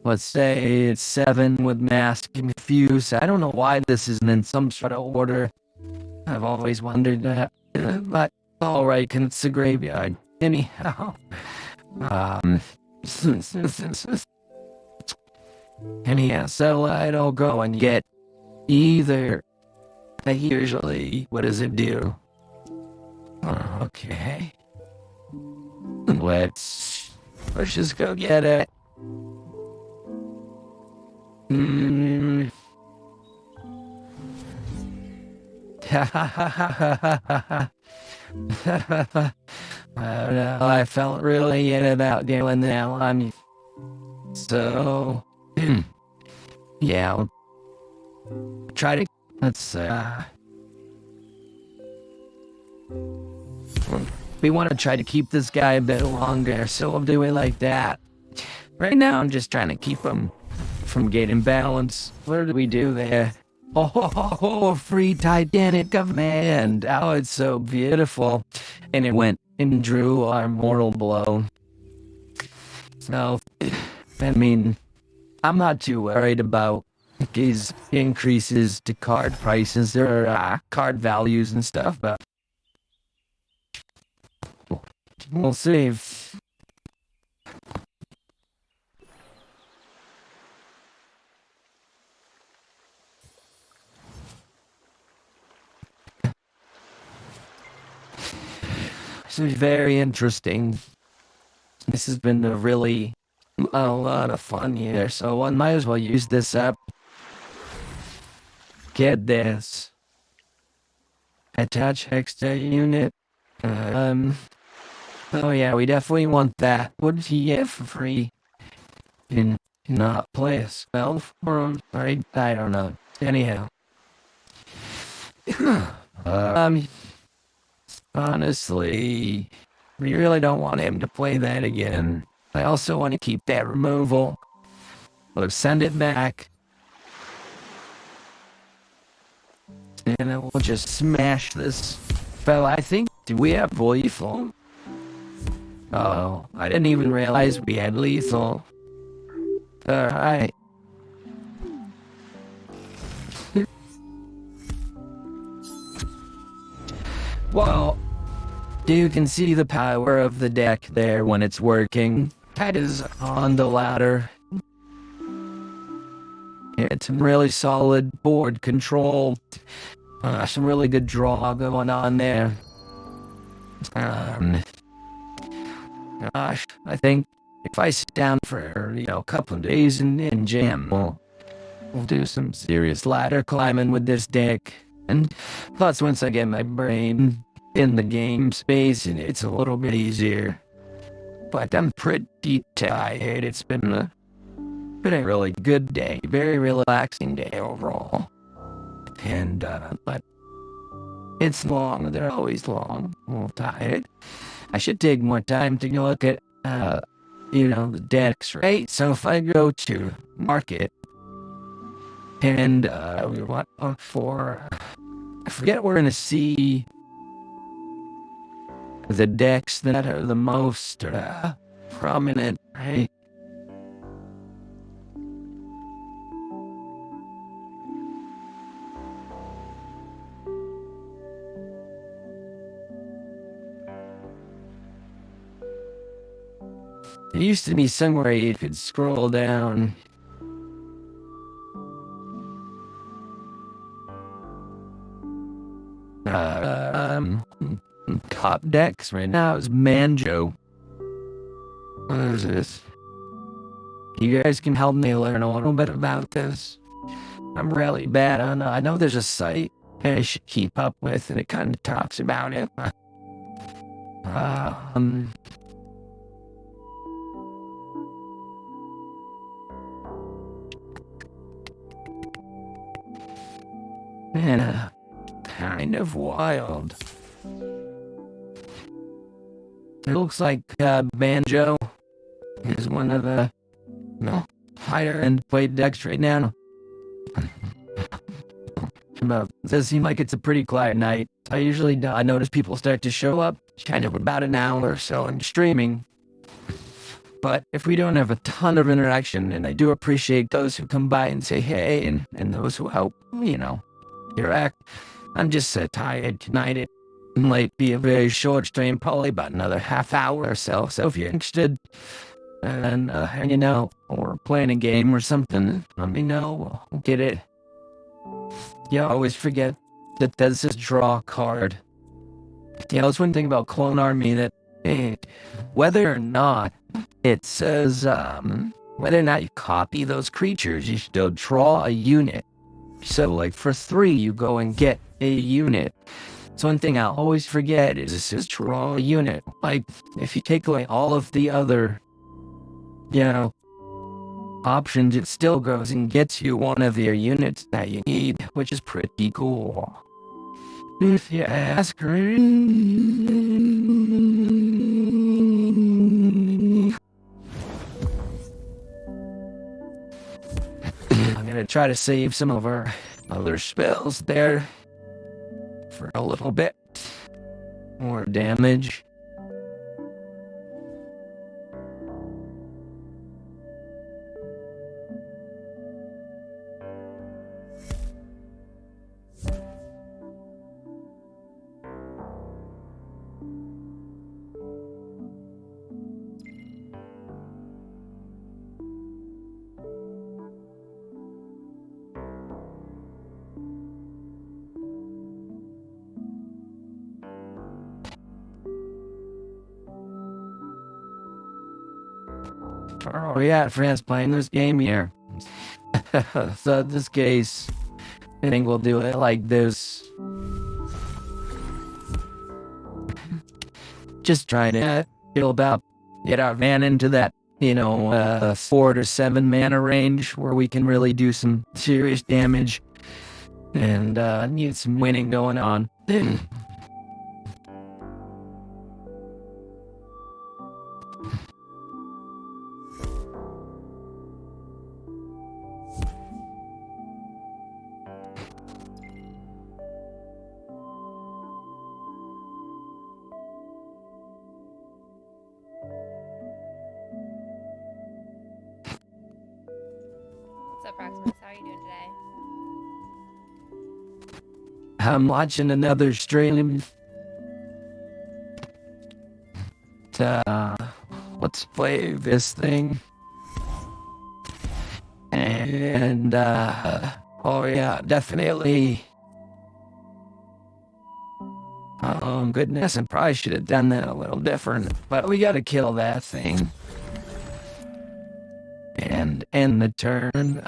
let's say it's 7 with Mass Confuse. I don't know why this isn't in some sort of order. I've always wondered that. But, alright, it's a graveyard. Anyhow. Anyhow, so I'll go and get either. Usually, what does it do? Okay. Let's just go get it. I felt really good about doing that one. So, yeah, I'll try to, we want to try to keep this guy a bit longer, so we'll do it like that. Right now, I'm just trying to keep him from getting balance. What did we do there? Oh, free Titanic command. Oh, it's so beautiful. And it went and drew our mortal blow. So, I mean, I'm not too worried about these increases to card prices or card values and stuff, but we'll see. This is very interesting. This has been a lot of fun here, so I might as well use this up. Get this. Attach extra unit. Oh yeah, we definitely want that. What did he get for free? Can not play a spell for him? Right? I don't know. Anyhow. Honestly, we really don't want him to play that again. I also want to keep that removal. Let's send it back. And then we'll just smash this fella. I think, do we have lethal? Oh, I didn't even realize we had lethal. Alright. Well, you can see the power of the deck there when it's working. That is on the ladder. It's really solid board control. Some really good draw going on there. Um, Gosh, I think if I sit down for, a couple of days and jam, we'll do some serious ladder climbing with this deck. And plus, once I get my brain in the game space, and it's a little bit easier. But I'm pretty tired. It's been a really good day, very relaxing day overall. And, but it's long. They're always long. I'm a little tired. I should take more time to look at, the decks, right? So if I go to market and we want for, I forget we're gonna see the decks that are the most prominent, right? There used to be somewhere you could scroll down. Top decks right now is Manjo. What is this? You guys can help me learn a little bit about this. I'm really bad on. I know there's a site I should keep up with, and it kind of talks about it. Um, Man, kind of wild. It looks like Banjo is one of the higher end played decks right now. It does seem like it's a pretty quiet night. I notice people start to show up kind of about an hour or so in streaming. But if we don't have a ton of interaction, and I do appreciate those who come by and say hey, and those who help, interact. I'm just so tired tonight. It might be a very short stream, probably about another half hour or so. So if you're interested in hanging out or playing a game or something, let me know. We'll get it. You always forget that there's this draw card. That's one thing about Clone Army that whether or not it says whether or not you copy those creatures, you still draw a unit. So like for 3, you go and get a unit. So one thing I'll always forget is it says draw a unit. Like if you take away all of the other, options, it still goes and gets you one of your units that you need, which is pretty cool. If you ask me. I'm gonna try to save some of our other spells there for a little bit more damage. Oh yeah, friends playing this game here. So in this case, I think we'll do it like this. Just trying to get our van into that, 4 to 7 mana range where we can really do some serious damage and need some winning going on. up, Proximus? How are you doing today? I'm watching another stream. Let's play this thing. And, oh yeah, definitely. Oh goodness, I probably should have done that a little different. But we gotta kill that thing. And end the turn.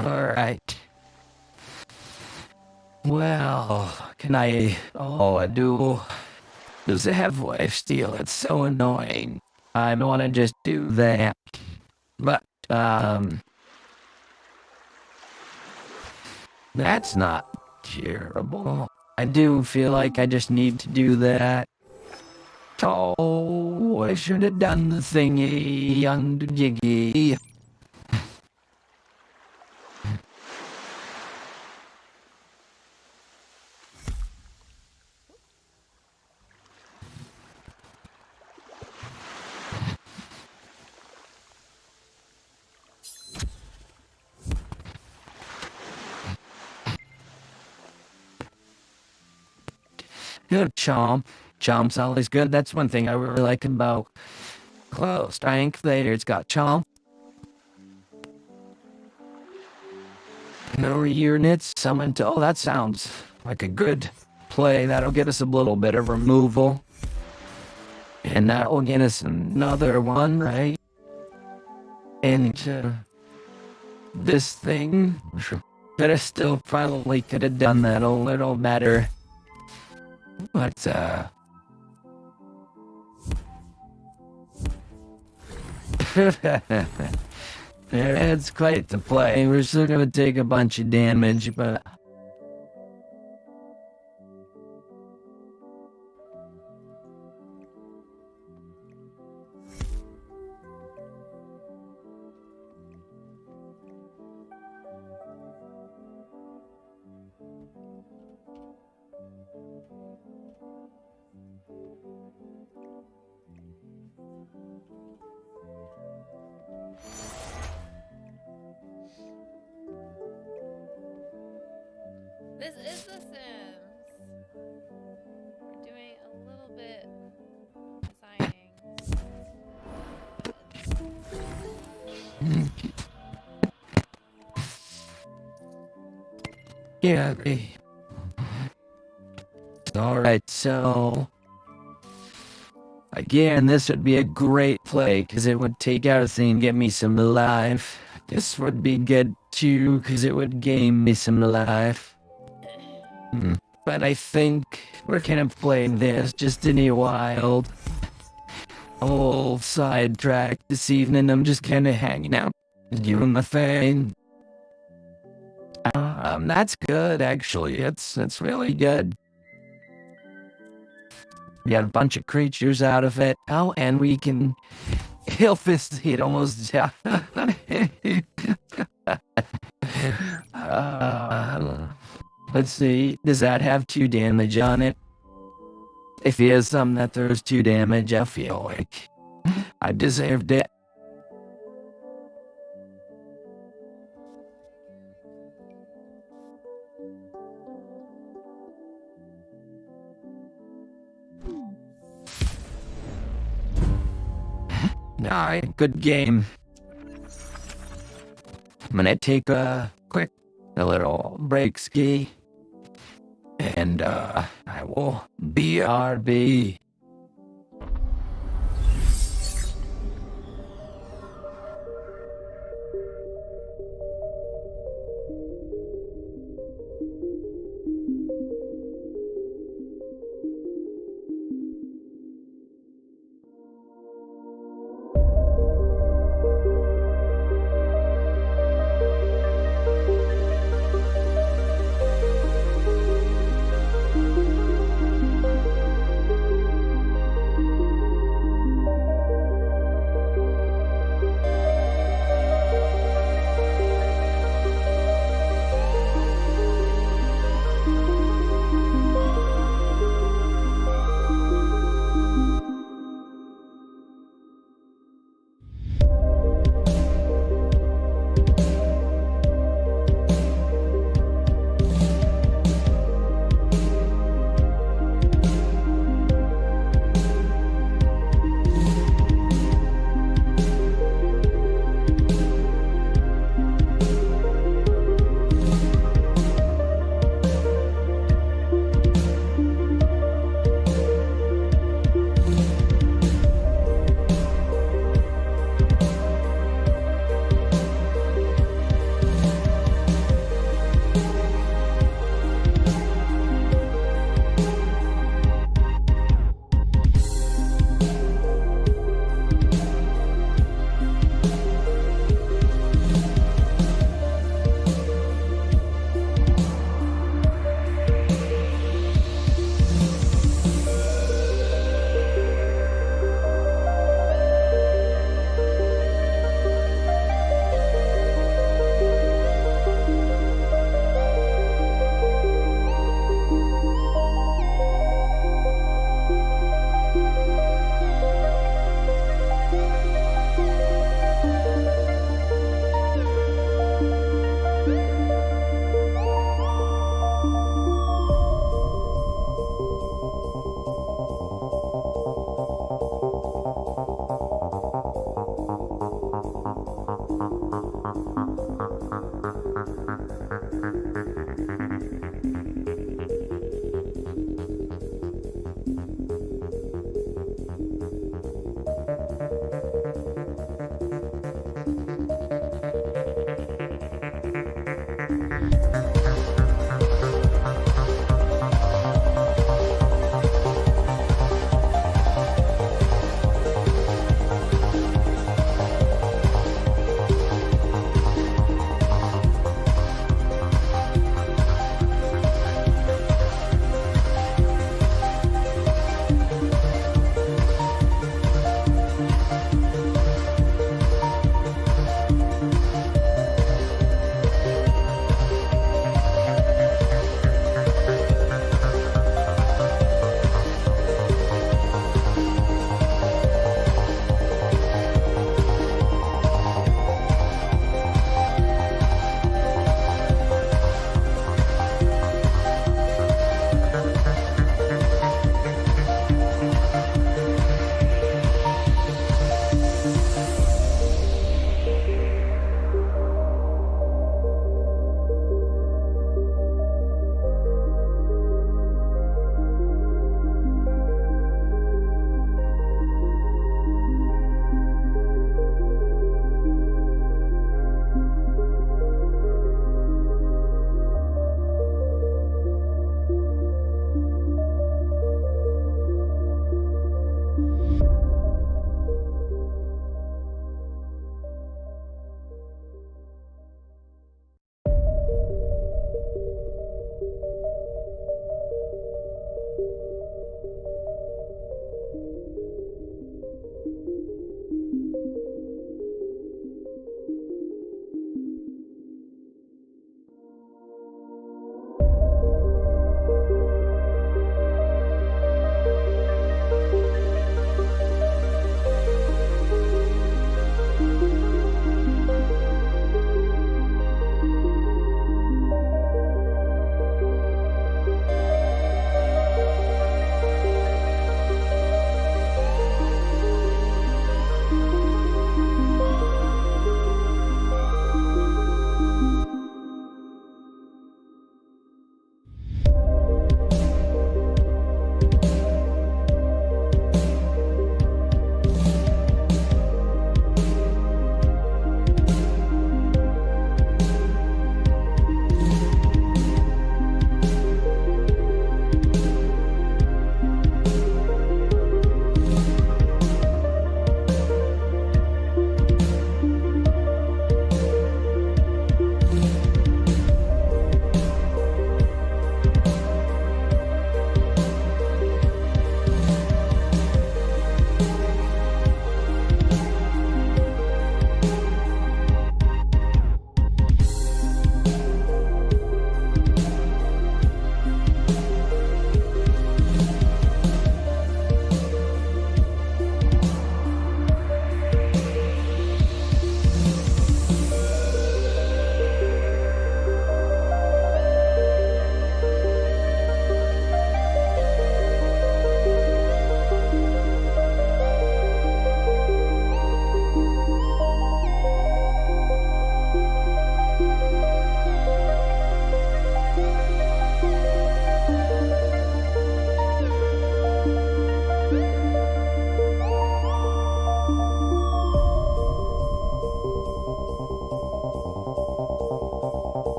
Alright. Well, can I... Oh, I do... Does it have lifesteal? It's so annoying. I don't want to just do that. But, that's not terrible. I do feel like I just need to do that. Oh, I should have done the thingy, young jiggy. Good chomp. Chomp's always good. That's one thing I really like about Close Strength later. It's got chomp. No units summoned to... Oh, that sounds like a good play. That'll get us a little bit of removal. And that will get us another one, right? And this thing... But I still probably could have done that a little better. But, it's quite the play. We're still gonna take a bunch of damage, but... This is The Sims. We're doing a little bit designing. Yeah, alright, so... Again, this would be a great play, because it would take out a thing and get me some life. This would be good, too, because it would gain me some life. But I think we're kind of playing this just in a wild whole sidetrack this evening. I'm just kind of hanging out, doing my thing. That's good, actually. It's really good. We got a bunch of creatures out of it. Oh, and we can... Hillfist it almost down. Let's see. Does that have 2 damage on it? If he has something that throws 2 damage, I feel like I deserved it. Alright, good game. I'm gonna take a little break ski. And, I will BRB.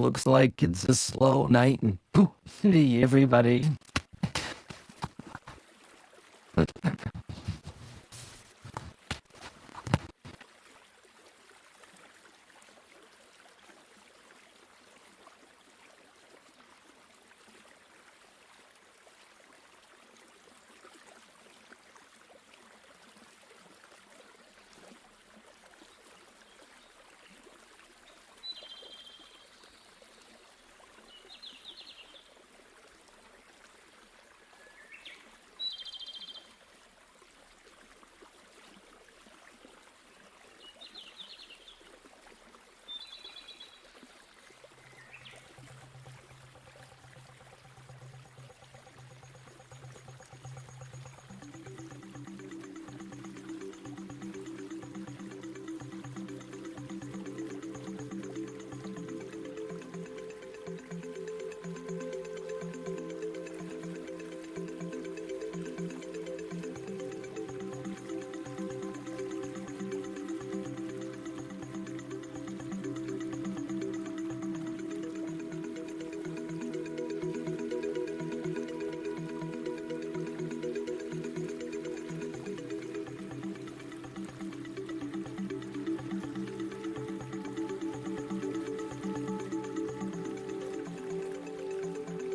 Looks like it's a slow night and everybody.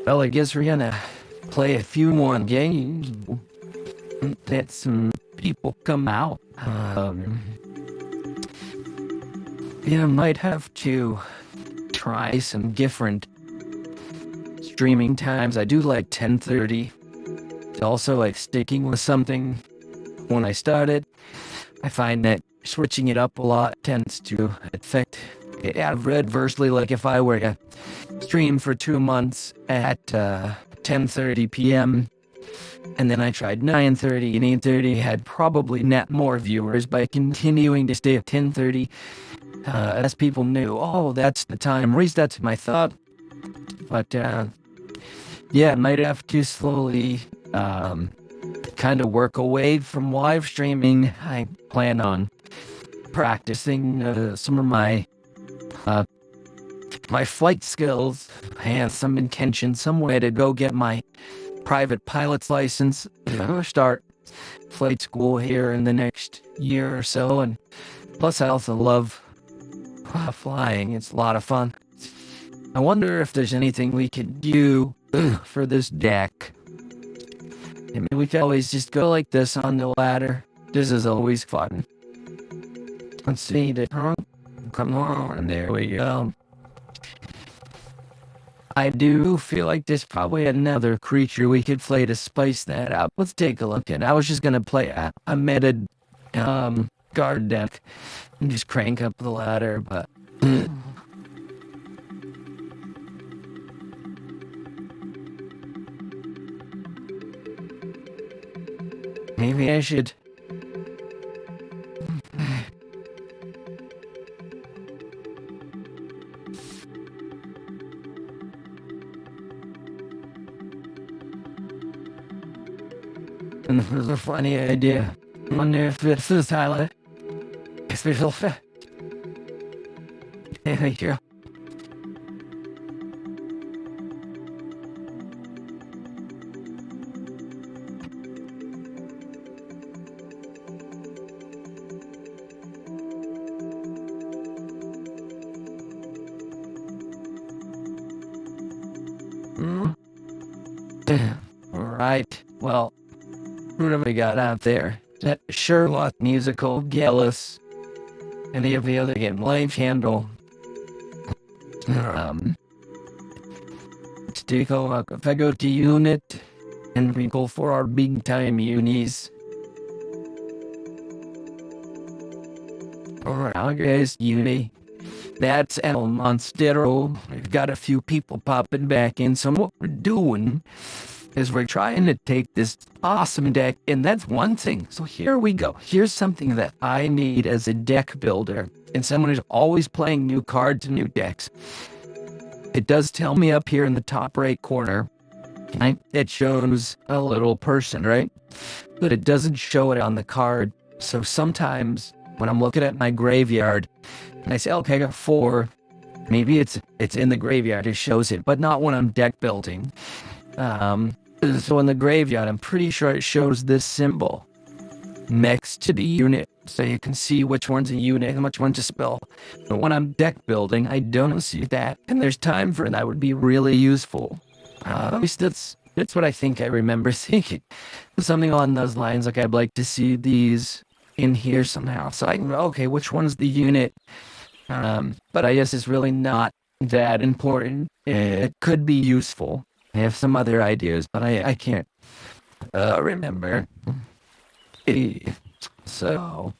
Well, I guess we're gonna play a few more games. Let some people come out. Yeah, might have to try some different streaming times. I do like 10:30. Also, like sticking with something when I started. I find that switching it up a lot tends to affect it adversely. Like if I were to stream for 2 months at 10:30 p.m. and then I tried 9:30 and 8:30, had probably net more viewers by continuing to stay at 10:30. As people knew, oh, that's the time. At least that's my thought. But yeah, I might have to slowly kind of work away from live streaming. I plan on practicing some of my flight skills. I have some intention, some way to go get my private pilot's license. Start flight school here in the next year or so. And plus, I also love flying. It's a lot of fun. I wonder if there's anything we could do for this deck. I mean, we could always just go like this on the ladder. This is always fun. Let's see. Come on, there we go. I do feel like there's probably another creature we could play to spice that up. Let's take a look at it. I was just gonna play a meta guard deck and just crank up the ladder, but maybe I should. And this was a funny idea. I wonder if this is Tyler. Special effect. There you go. Right. Well, what have we got out there? That Sherlock musical, Gallus, any of the other game, Life Handle. If I go to unit, and we go for our big time unis. Alright, guys, uni. That's El Monstero. We've got a few people popping back in, so what we're doing is we're trying to take this awesome deck, and that's one thing. So here we go. Here's something that I need as a deck builder and someone who's always playing new cards and new decks. It does tell me up here in the top right corner, right? It shows a little person, right? But it doesn't show it on the card. So sometimes when I'm looking at my graveyard and I say, okay, I got 4, Maybe it's in the graveyard. It shows it, but not when I'm deck building. So in the graveyard, I'm pretty sure it shows this symbol next to the unit, so you can see which one's a unit and which one's a spell. But when I'm deck building, I don't see that, and there's time for that would be really useful. At least that's what I think I remember thinking. Something along those lines, like I'd like to see these in here somehow, so I can go, okay, which one's the unit? But I guess it's really not that important. It could be useful. I have some other ideas, but I can't remember. So,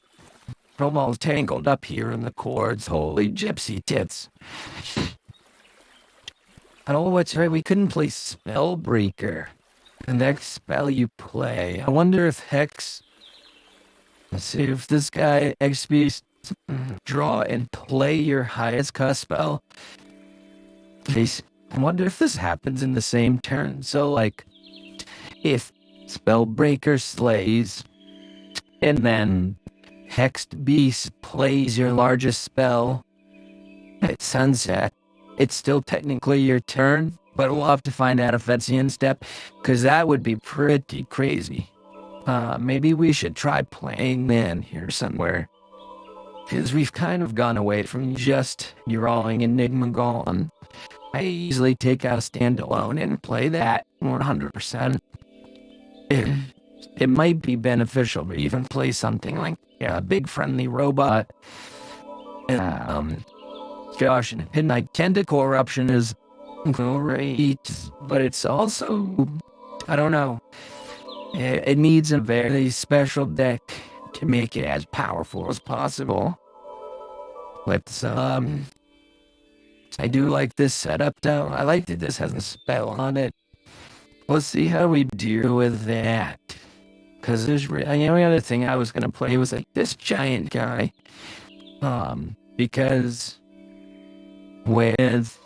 I'm all tangled up here in the cords. Holy gypsy tits. Oh, what's right? We couldn't play Spellbreaker. The next spell you play. I wonder if Hex... Let's see if this guy XP draw and play your highest cost spell. Please. I wonder if this happens in the same turn. So, like, if Spellbreaker slays, and then Hexed Beast plays your largest spell at sunset, it's still technically your turn, but we'll have to find out if that's the end step, because that would be pretty crazy. Maybe we should try playing then here somewhere, because we've kind of gone away from just drawing Enigma Golem. I easily take out a standalone and play that 100%. It might be beneficial to even play something like a big friendly robot. Gosh, and Midnight Tentacle Eruption is great, but it's also, I don't know, it needs a very special deck to make it as powerful as possible. Let's, I do like this setup though. I like that this has a spell on it. Let's see how we deal with that. Because there's, the only other thing I was going to play was like this giant guy. Because with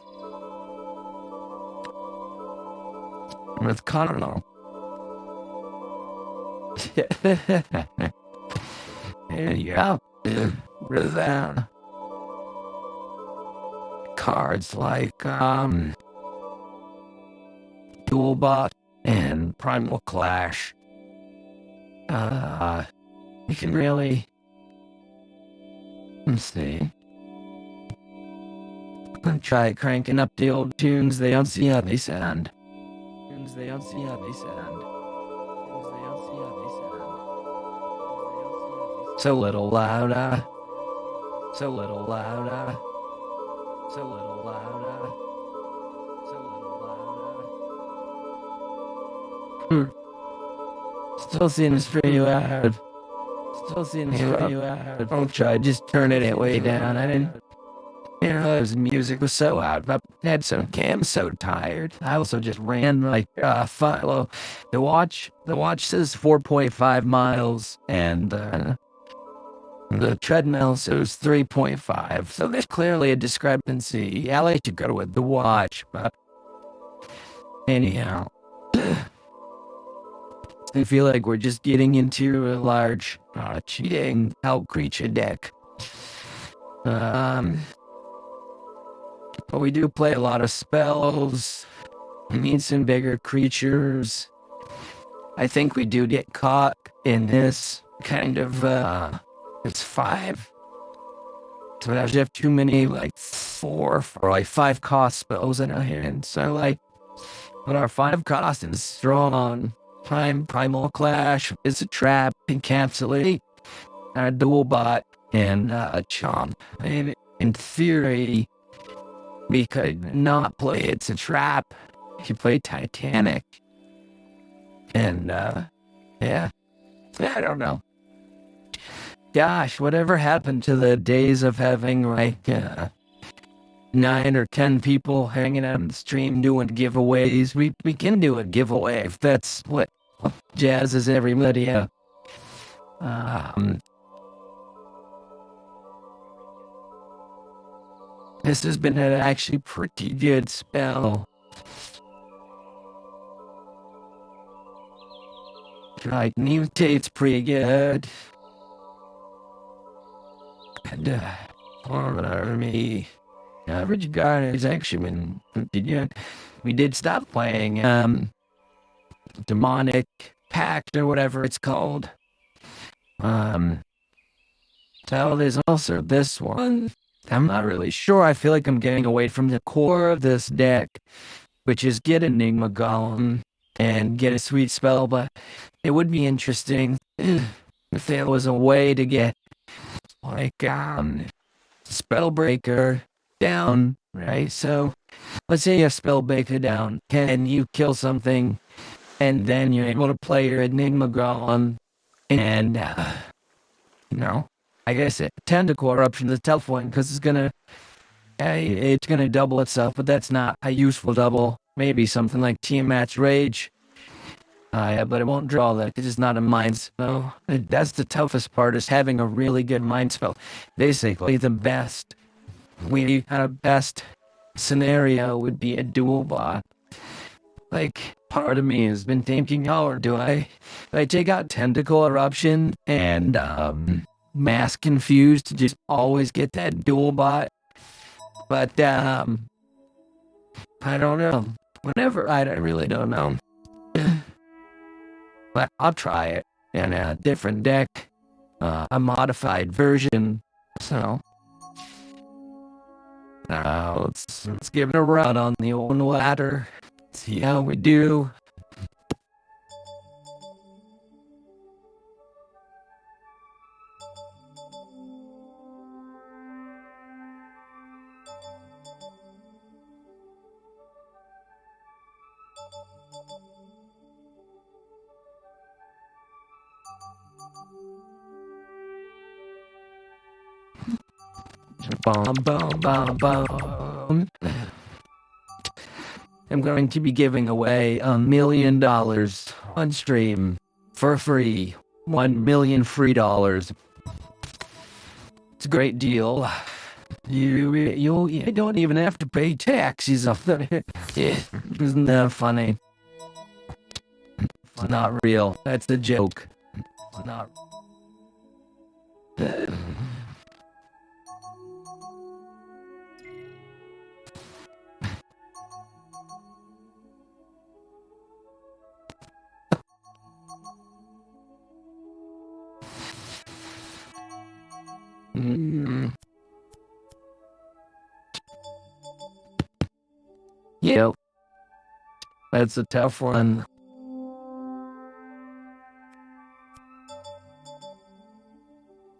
Connor. There you go. Resound. Cards like Toolbot and Primal Clash. You can really, let's see. I'm gonna try cranking up the old tunes. They don't see how they sound. Tunes they don't see how they sound. Tunes they don't see how they sound. So little louder. So little louder. So little louder. So little louder. Still seems pretty loud. Still seems pretty loud. Don't try, just turn it way down. I didn't realize the music was so loud. I had some cam so tired. I also just ran like the watch says 4.5 miles and the treadmill says 3.5. So there's clearly a discrepancy. I like to go with the watch, but anyhow. I feel like we're just getting into a large cheating help creature deck. But we do play a lot of spells. We need some bigger creatures. I think we do get caught in this kind of, it's 5. So I have too many, like 4 or like 5 cost spells in our hand. So like, when our 5 cost is strong, Primal Clash is a trap, encapsulate, a dual bot, and a chomp. And in theory, we could not play It's a Trap. You play Titanic. And, yeah. I don't know. Gosh, whatever happened to the days of having, like, 9 or 10 people hanging out on the stream doing giveaways? We can do a giveaway if that's what jazzes everybody up. This has been an actually pretty good spell. Like, mutate's pretty good. And, army. average guy has actually been. We did stop playing Demonic Pact or whatever it's called. So there's also this one. I'm not really sure. I feel like I'm getting away from the core of this deck, which is get Enigma Golem and get a sweet spell, but it would be interesting if there was a way to get like Spellbreaker down, right? So let's say you have Spellbreaker down, can you kill something, and then you're able to play your Enigma Golem, and I guess Tentacle Eruption is a tough one because it's gonna double itself, but that's not a useful double. Maybe something like Tiamat's Rage. Yeah, but it won't draw that. It's just not a mind spell. That's the toughest part, is having a really good mind spell. Basically, the best scenario would be a dual bot. Like, part of me has been thinking, do I take out Tentacle Eruption and Mass Confused to just always get that dual bot? But I don't know. I really don't know. But I'll try it in a different deck, a modified version. So let's give it a run on the old ladder. See how we do. I'm going to be giving away $1 million on stream for free. $1 million free dollars. It's a great deal. You don't even have to pay taxes off that. Isn't that funny? It's not real. That's a joke. It's not. Yep. That's a tough one.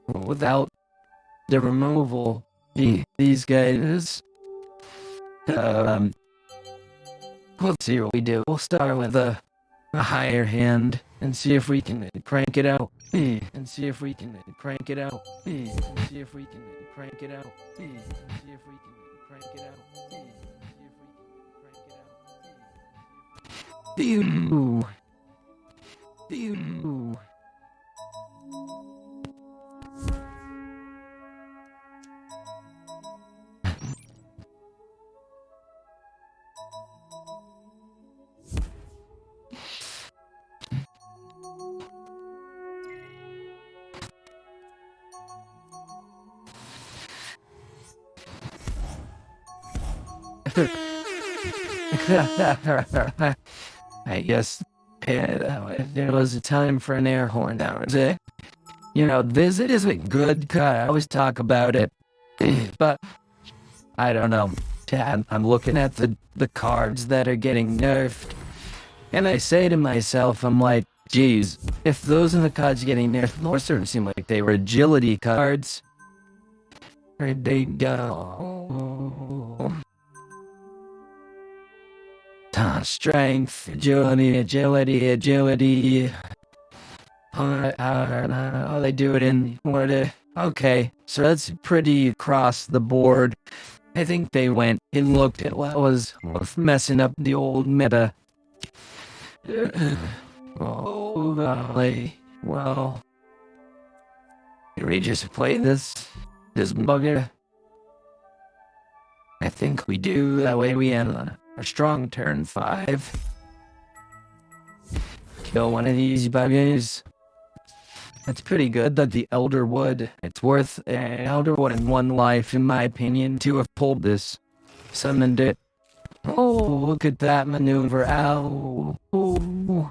Without the removal, these guys, let's see what we do. We'll start with a higher hand and see if we can crank it out. And see if we can crank it out. And see if we can crank it out. And see if we can crank it out. Ew. I guess there was a time for an air horn down there. This is a good cut. I always talk about it. But I don't know. I'm looking at the cards that are getting nerfed. And I say to myself, I'm like, geez, if those are the cards getting nerfed, those sort of seem like they were agility cards. Where'd they go? Strength, agility. They do it in order. Okay, so that's pretty across the board. I think they went and looked at what was messing up the old meta. Oh, golly. Well, can we just play this bugger? I think we do. That way we have a strong turn 5. Kill one of these buggers. It's pretty good that the Elderwood, it's worth Elderwood in one life, in my opinion, to have pulled this. Summoned it. Oh, look at that maneuver. Ow. Ooh.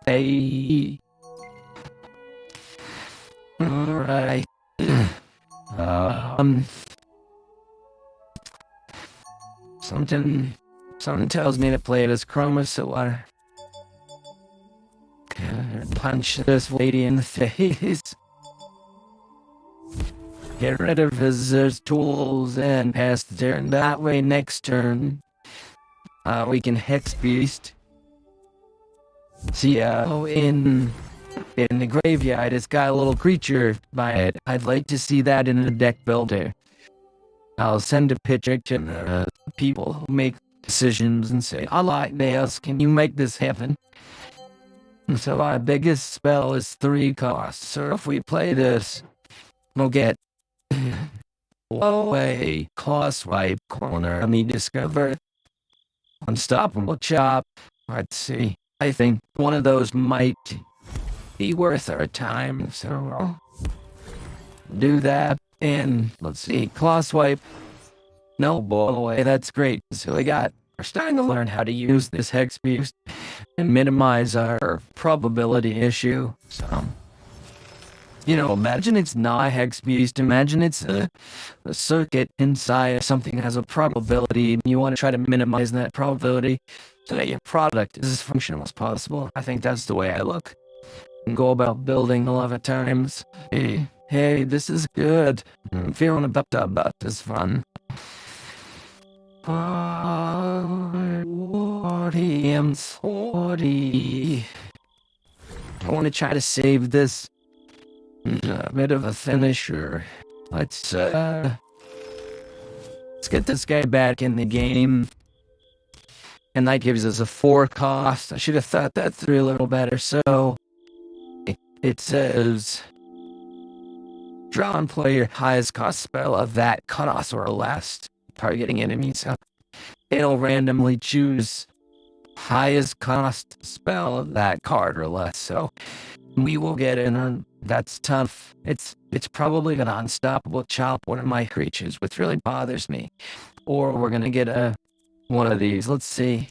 Hey. Alright. Um. Something tells me to play this Chromosaur. Punch this lady in the face. Get rid of his tools and pass the turn that way next turn. We can Hex Beast. See, in the graveyard, it's got a little creature by it. I'd like to see that in a deck builder. I'll send a picture to people who make decisions and say, I like this, can you make this happen? So our biggest spell is 3 costs. So if we play this, we'll get away, cost wipe, corner, and we discover unstoppable chop. Let's see. I think one of those might be worth our time. So I'll do that. And let's see, claw wipe. No boy, that's great. So we're starting to learn how to use this Hex Beast and minimize our probability issue. So, imagine it's not a Hex Beast. Imagine it's a circuit inside something that has a probability, and you want to try to minimize that probability so that your product is as functional as possible. I think that's the way I look and go about building a lot of times. Hey, this is good. I'm feeling about this fun. I'm sorry. I want to try to save this a bit of a finisher. Let's get this guy back in the game. And that gives us a 4 cost. I should have thought that through a little better. So it says draw and play your highest cost spell of that cost or less, targeting enemies. So it'll randomly choose highest cost spell of that card or less. So we will get in on that's tough. It's probably gonna unstoppable chop one of my creatures, which really bothers me. Or we're gonna get one of these. Let's see.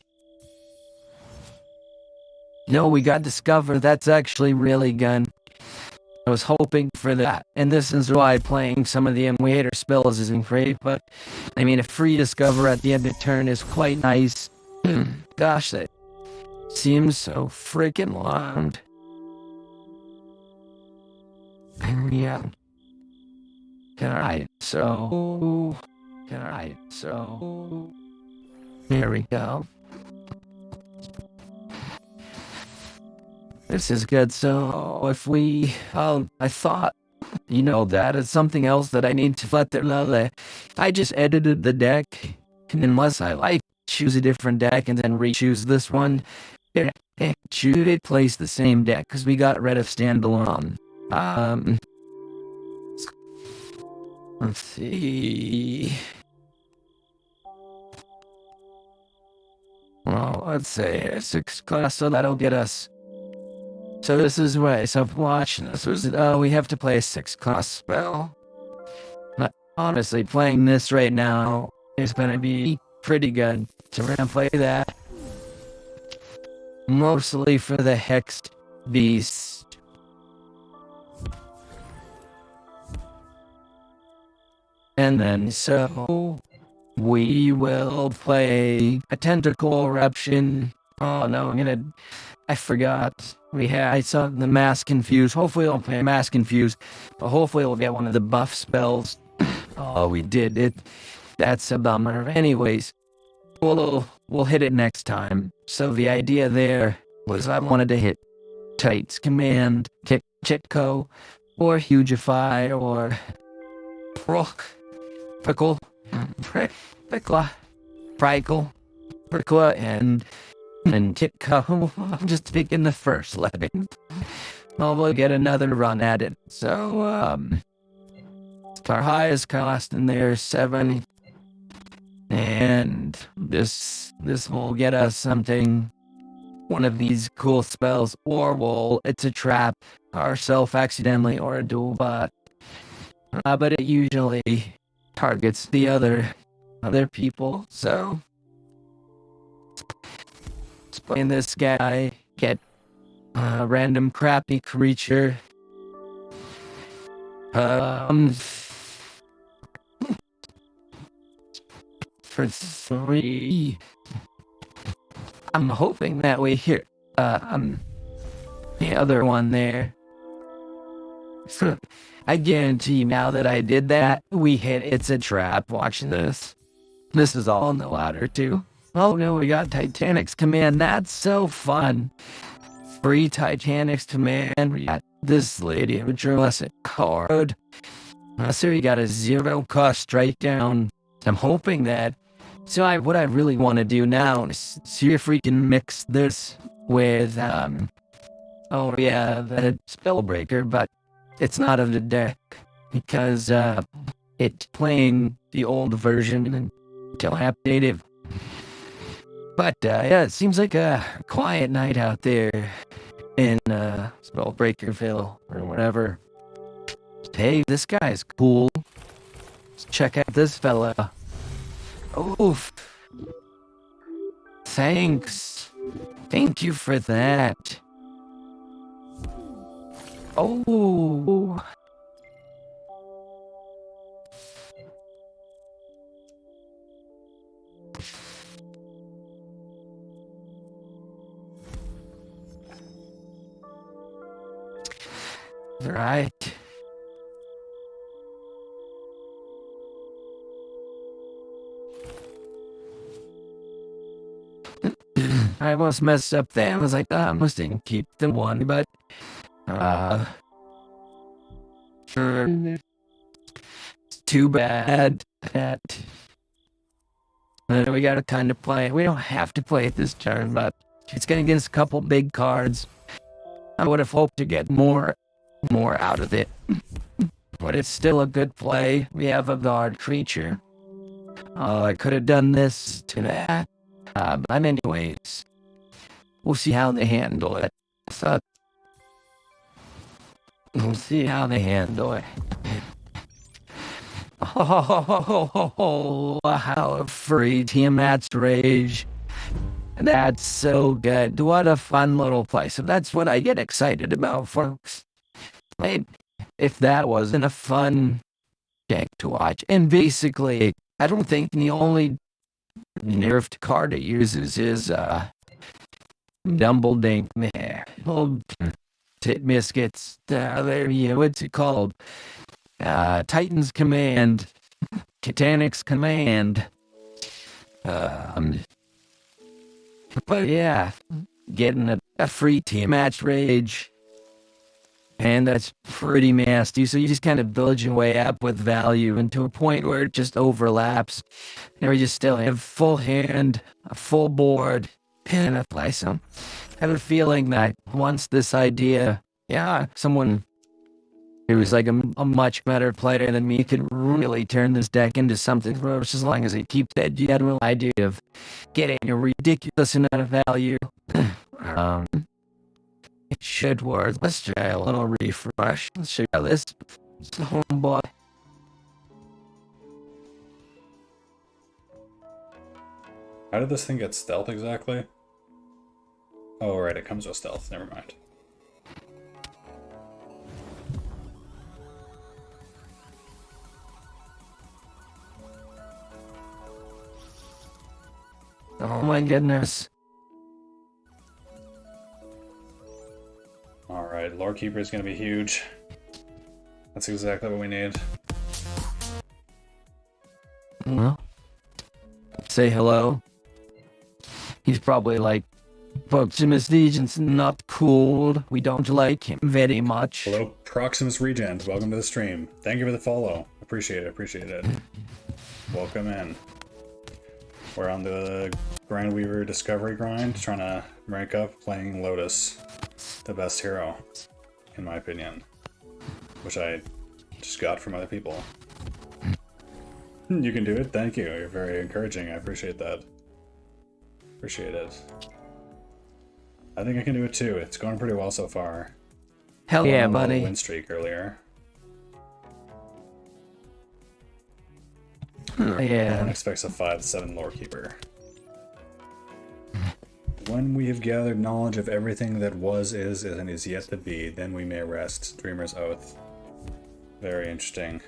No, we got discover. That's actually really good. I was hoping for that, and this is why playing some of the Emulator spells isn't great, but I mean, a free discover at the end of turn is quite nice. Gosh, that seems so freaking long. Yeah. Alright, so here we go. This is good. So if we, I thought, that is something else that I need to let them know that I just edited the deck, and unless I choose a different deck and then re-choose this one, it plays the same deck because we got rid of standalone. Let's see. Well, let's say 6 class, so that'll get us. So this is right, so watch, this was, we have to play a 6 cost spell. But honestly, playing this right now is gonna be pretty good. So we're gonna play that. Mostly for the Hexed Beast. And then, so we will play a Tentacle Eruption. Oh no, I forgot. I saw the Mass Confuse. Hopefully I'll play Mass Confuse, but hopefully we'll get one of the buff spells. Oh, we did it. That's a bummer. Anyways, we'll hit it next time. So the idea there was I wanted to hit Tights Command, Chitco, or Hugify, or Prickle, and Chitco. I'm just picking the first letter. We'll get another run at it. So, our highest cost in there is 7. And this will get us something one of these cool spells, or well, it's a trap, ourself accidentally, or a dual bot. But it usually targets the other people, so playing this guy, get a random crappy creature. For 3. I'm hoping that we hear the other one there. So I guarantee now that I did that, we hit It's a Trap. Watch this. This is all in the ladder too. Oh no, we got Titanic's Command. That's so fun. Free Titanic's Command. We got this lady with your lesson card. So we got a 0 cost straight down. I'm hoping that. So what I really want to do now is see if we can mix this with oh yeah, the Spellbreaker, but it's not on the deck because it's playing the old version until updated. But yeah, it seems like a quiet night out there in Spellbreakerville or whatever. Hey, this guy's cool. Let's check out this fella. Oof. Thanks. Thank you for that. Oh. Right. I almost messed up there. I was like, I must didn't keep the one, but sure. It's too bad that we gotta kind of play it. We don't have to play it this turn, but it's gonna get us a couple big cards. I would have hoped to get more out of it, but it's still a good play. We have a guard creature. Oh, I could have done this to that. But anyways, we'll see how they handle it. So, we'll see how they handle it. Oh, how free Tiamat's Rage. That's so good. What a fun little play. So that's what I get excited about, folks. If that wasn't a fun deck to watch. And basically, I don't think the only nerfed card it uses is Dumbledink. Old tit biscuits. There you go. What's it called? Titan's Command. Titanic's Command. But yeah, getting a free Tiamat's Rage. And that's pretty nasty. So you just kind of build your way up with value into a point where it just overlaps. And we just still have full hand, a full board, and a play some. I have a feeling that once this idea, someone who's like a much better player than me can really turn this deck into something, just as long as they keep that general idea of getting a ridiculous amount of value. It should work. Let's try a little refresh. Let's check out this homeboy. How did this thing get stealth exactly? Oh, right, it comes with stealth. Never mind. Oh my goodness. Alright, Lore Keeper is going to be huge. That's exactly what we need. Well, say hello. He's probably like, Proximus Legion's not cool. We don't like him very much. Hello, Proximus Regent. Welcome to the stream. Thank you for the follow. Appreciate it. Welcome in. We're on the Grindweaver Discovery grind, trying to rank up, playing Lotus. The best hero, in my opinion. Which I just got from other people. You can do it? Thank you. You're very encouraging. I appreciate that. Appreciate it. I think I can do it too. It's going pretty well so far. Hell Went yeah, on a little buddy. win streak earlier. No Yeah. one expects a 5-7 lore keeper. When we have gathered knowledge of everything that was, is, and is yet to be, then we may rest. Dreamer's Oath. Very interesting.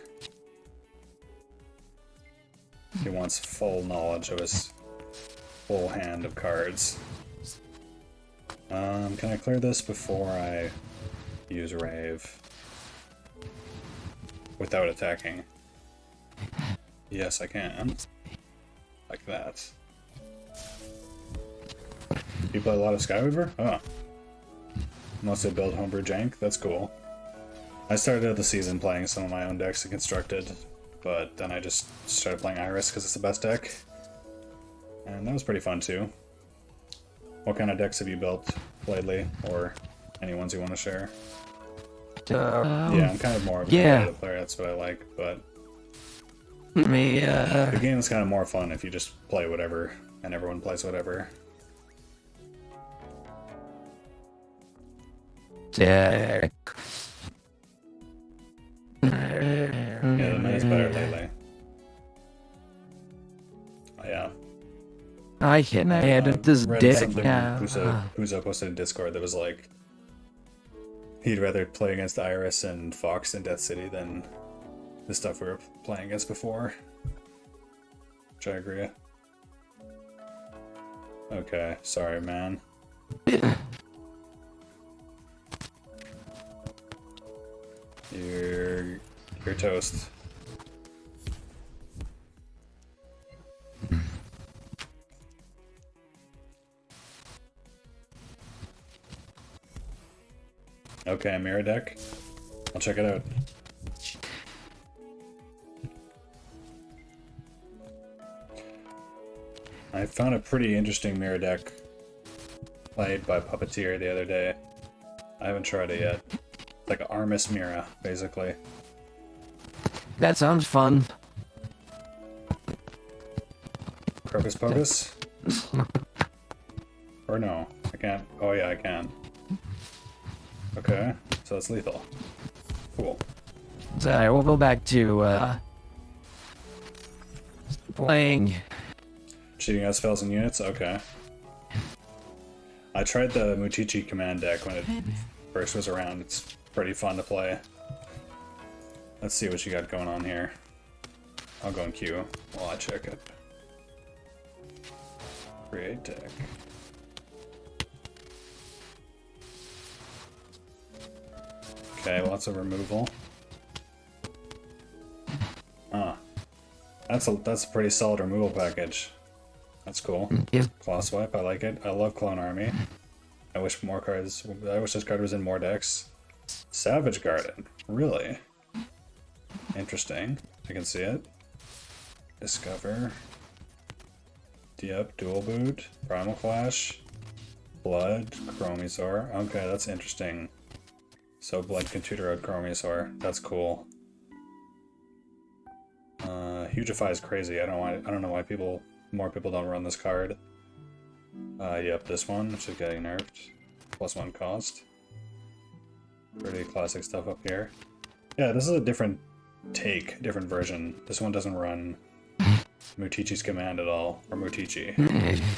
He wants full knowledge of his full hand of cards. Can I clear this before I use Rave? Without attacking? Yes, I can. Like that. You play a lot of Skyweaver? Oh. Mostly build homebrew jank? That's cool. I started out the season playing some of my own decks and constructed, but then I just started playing Iris because it's the best deck. And that was pretty fun too. What kind of decks have you built lately, or any ones you want to share? Yeah, I'm kind of more of a competitive player, that's what I like, but the game is kind of more fun if you just play whatever, and everyone plays whatever. Yeah. Yeah, the meta's better lately. Oh, yeah. I can edit this read deck something now. Puzo posted in Discord that was like, he'd rather play against Iris and Fox in Death City than the stuff we were playing against before. Which I agree. Okay, sorry, man. You're toast. Okay, mirror deck. I'll check it out. I found a pretty interesting mirror deck played by Puppeteer the other day. I haven't tried it yet. It's like an Armis Mira, basically. That sounds fun. Crocus Pocus? Or no? I can't. Oh yeah, I can. Okay, so it's lethal. Cool. So we'll go back to playing. Cheating out spells and units? Okay. I tried the Mutichi command deck when it first was around. It's pretty fun to play. Let's see what you got going on here. I'll go in queue while I check it. Create deck. Okay, lots of removal. Ah. That's a pretty solid removal package. That's cool. Yeah. Claw Swipe, I like it. I love Clone Army. I wish this card was in more decks. Savage Garden, really? Interesting. I can see it. Discover. Yep, Dual Boot, Primal Clash, Blood, Chromisaur. Okay, that's interesting. So Blood can tutor out Chromisaur. That's cool. Hugify is crazy. I don't know why more people don't run this card. Yep, this one, which is getting nerfed. +1 cost. Pretty classic stuff up here. Yeah, this is a different version. This one doesn't run Mutichi's command at all, or Mutichi.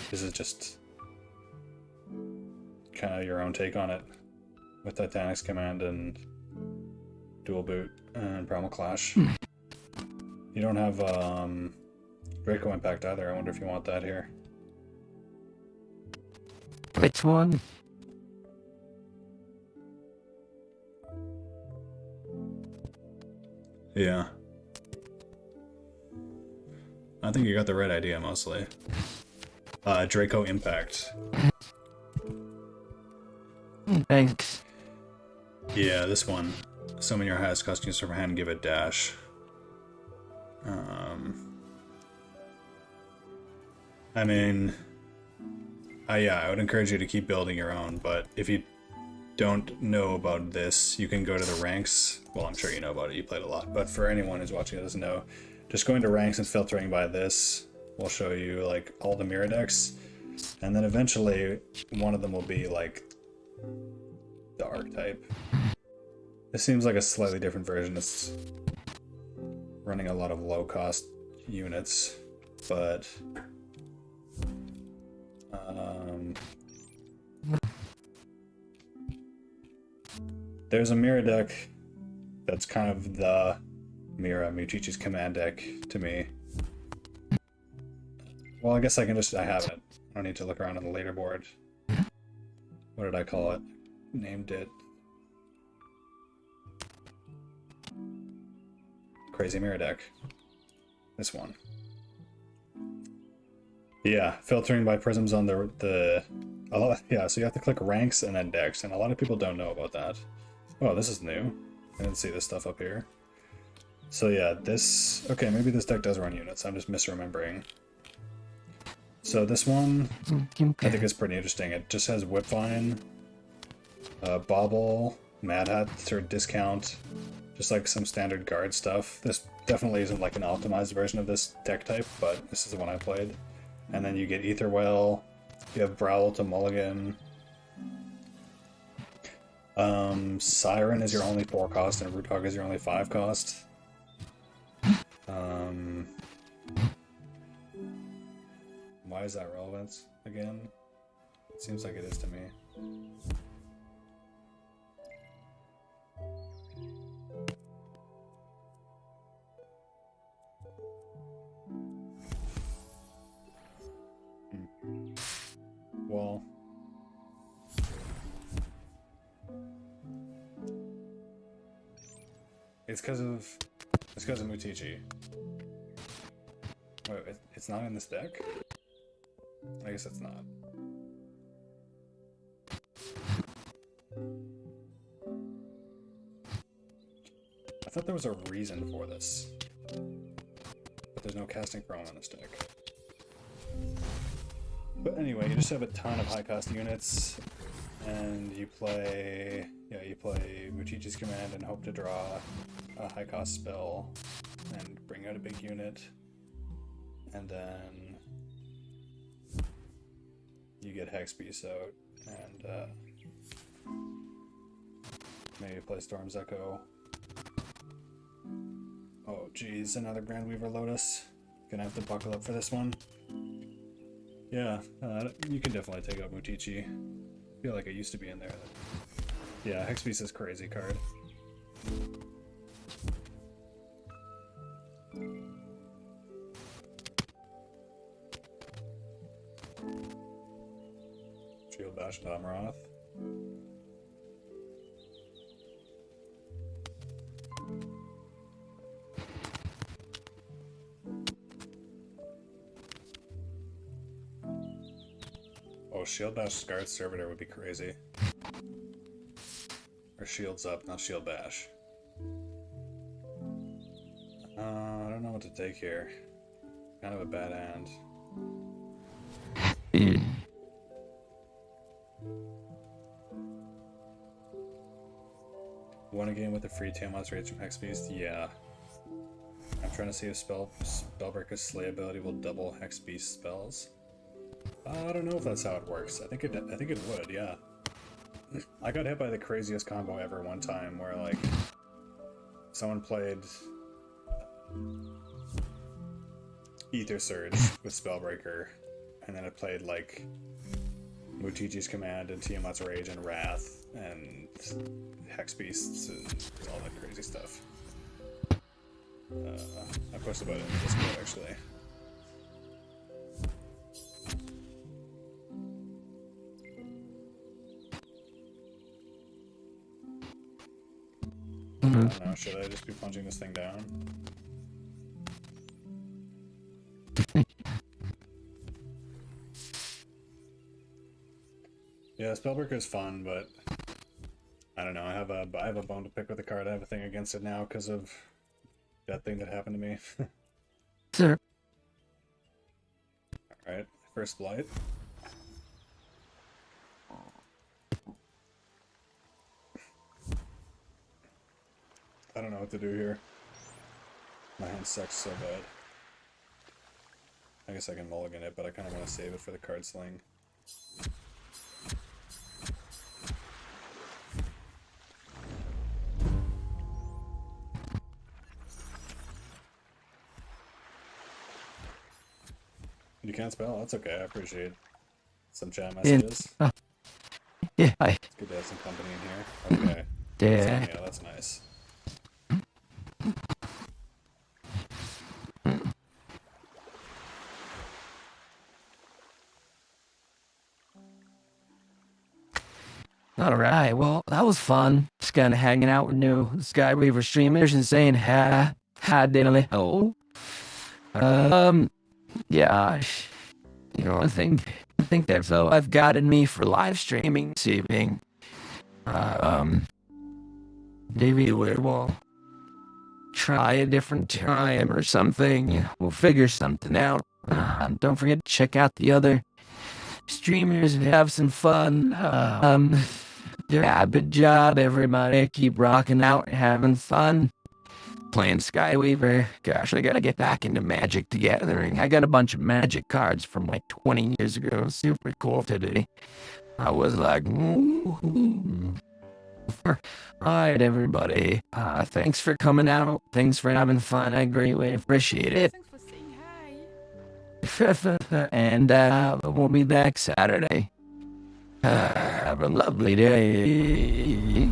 This is just kind of your own take on it, with Titanic's command and Dual Boot and Primal Clash. You don't have Draco Impact either. I wonder if you want that here. Which one? Yeah. I think you got the right idea mostly. Draco Impact. Thanks. Yeah, this one. Summon your highest cost user from hand and give it dash. I mean, yeah, I would encourage you to keep building your own, but if you don't know about this, you can go to the ranks. Well, I'm sure you know about it, you played a lot, but for anyone who's watching it doesn't know, just going to ranks and filtering by this will show you like all the mirror decks. And then eventually one of them will be like the archetype. This seems like a slightly different version. It's running a lot of low cost units, but there's a mirror deck that's kind of the Mira Muchichi's command deck to me. Well, I guess I have it. I don't need to look around on the leaderboard. What did I call it? Named it Crazy Mirror Deck. This one. Yeah, filtering by prisms on yeah, so you have to click ranks and then decks, and a lot of people don't know about that. Oh, this is new. I didn't see this stuff up here. So yeah, okay, maybe this deck does run units. I'm just misremembering. So this one, I think is pretty interesting. It just has Whipvine, Bobble, Mad Hat for discount, just like some standard guard stuff. This definitely isn't like an optimized version of this deck type, but this is the one I played. And then you get Ether Well, you have Growl to Mulligan. Siren is your only 4 cost, and Root Hog is your only 5 cost. Why is that relevant again? It seems like it is to me. Well, it's because of Mutichi. Wait, it's not in this deck? I guess it's not. I thought there was a reason for this, but there's no casting chrome on this deck. But anyway, you just have a ton of high cost units, and you play Muchichi's command and hope to draw a high cost spell and bring out a big unit, and then you get Hex Beast out, and maybe play Storm's Echo. Oh geez, another Grandweaver Lotus. Gonna have to buckle up for this one. Yeah, you can definitely take out Mutichi. I feel like it used to be in there. Yeah, Hex Beast is a crazy card. Shield Bash and Amroth. Oh, Shield Bash Guard Servitor would be crazy. Or Shields Up, not Shield Bash. I don't know what to take here. Kind of a bad hand. Won a game with a free Tiamat's Rage from Hex Beast? Yeah. I'm trying to see if Spellbreaker's Slay ability will double Hex Beast spells. I don't know if that's how it works. I think it would, yeah. I got hit by the craziest combo ever one time where, like, someone played Ether Surge with Spellbreaker, and then it played, like, Mutichi's Command and Tiamat's Rage and Wrath and Hex Beasts and all that crazy stuff. I posted about it in Discord, actually. I don't know, should I just be punching this thing down? Yeah, Spellbreaker is fun, but I don't know. I have a bone to pick with the card. I have a thing against it now because of that thing that happened to me. Sir. All right, first blight. I don't know what to do here. My hand sucks so bad. I guess I can mulligan it, but I kind of want to save it for the card sling. You can't spell? That's okay. I appreciate some chat messages. Yeah, It's good to have some company in here. Okay. yeah. Yeah, that's nice. All right, well, that was fun. Just kind of hanging out with new Skyweaver streamers and saying hi, diddly ho. Yeah, you know, I think that's all I've got in me for live streaming this evening. Maybe we'll try a different time or something. We'll figure something out. Don't forget to check out the other streamers and have some fun. Yeah, good job, everybody. Keep rocking out and having fun. Playing Skyweaver. Gosh, I gotta get back into Magic the Gathering. I got a bunch of Magic cards from like 20 years ago. Super cool today. I was like, ooh. Alright, everybody. Thanks for coming out. Thanks for having fun. I greatly appreciate it. Thanks for saying hi. And we'll be back Saturday. Have a lovely day.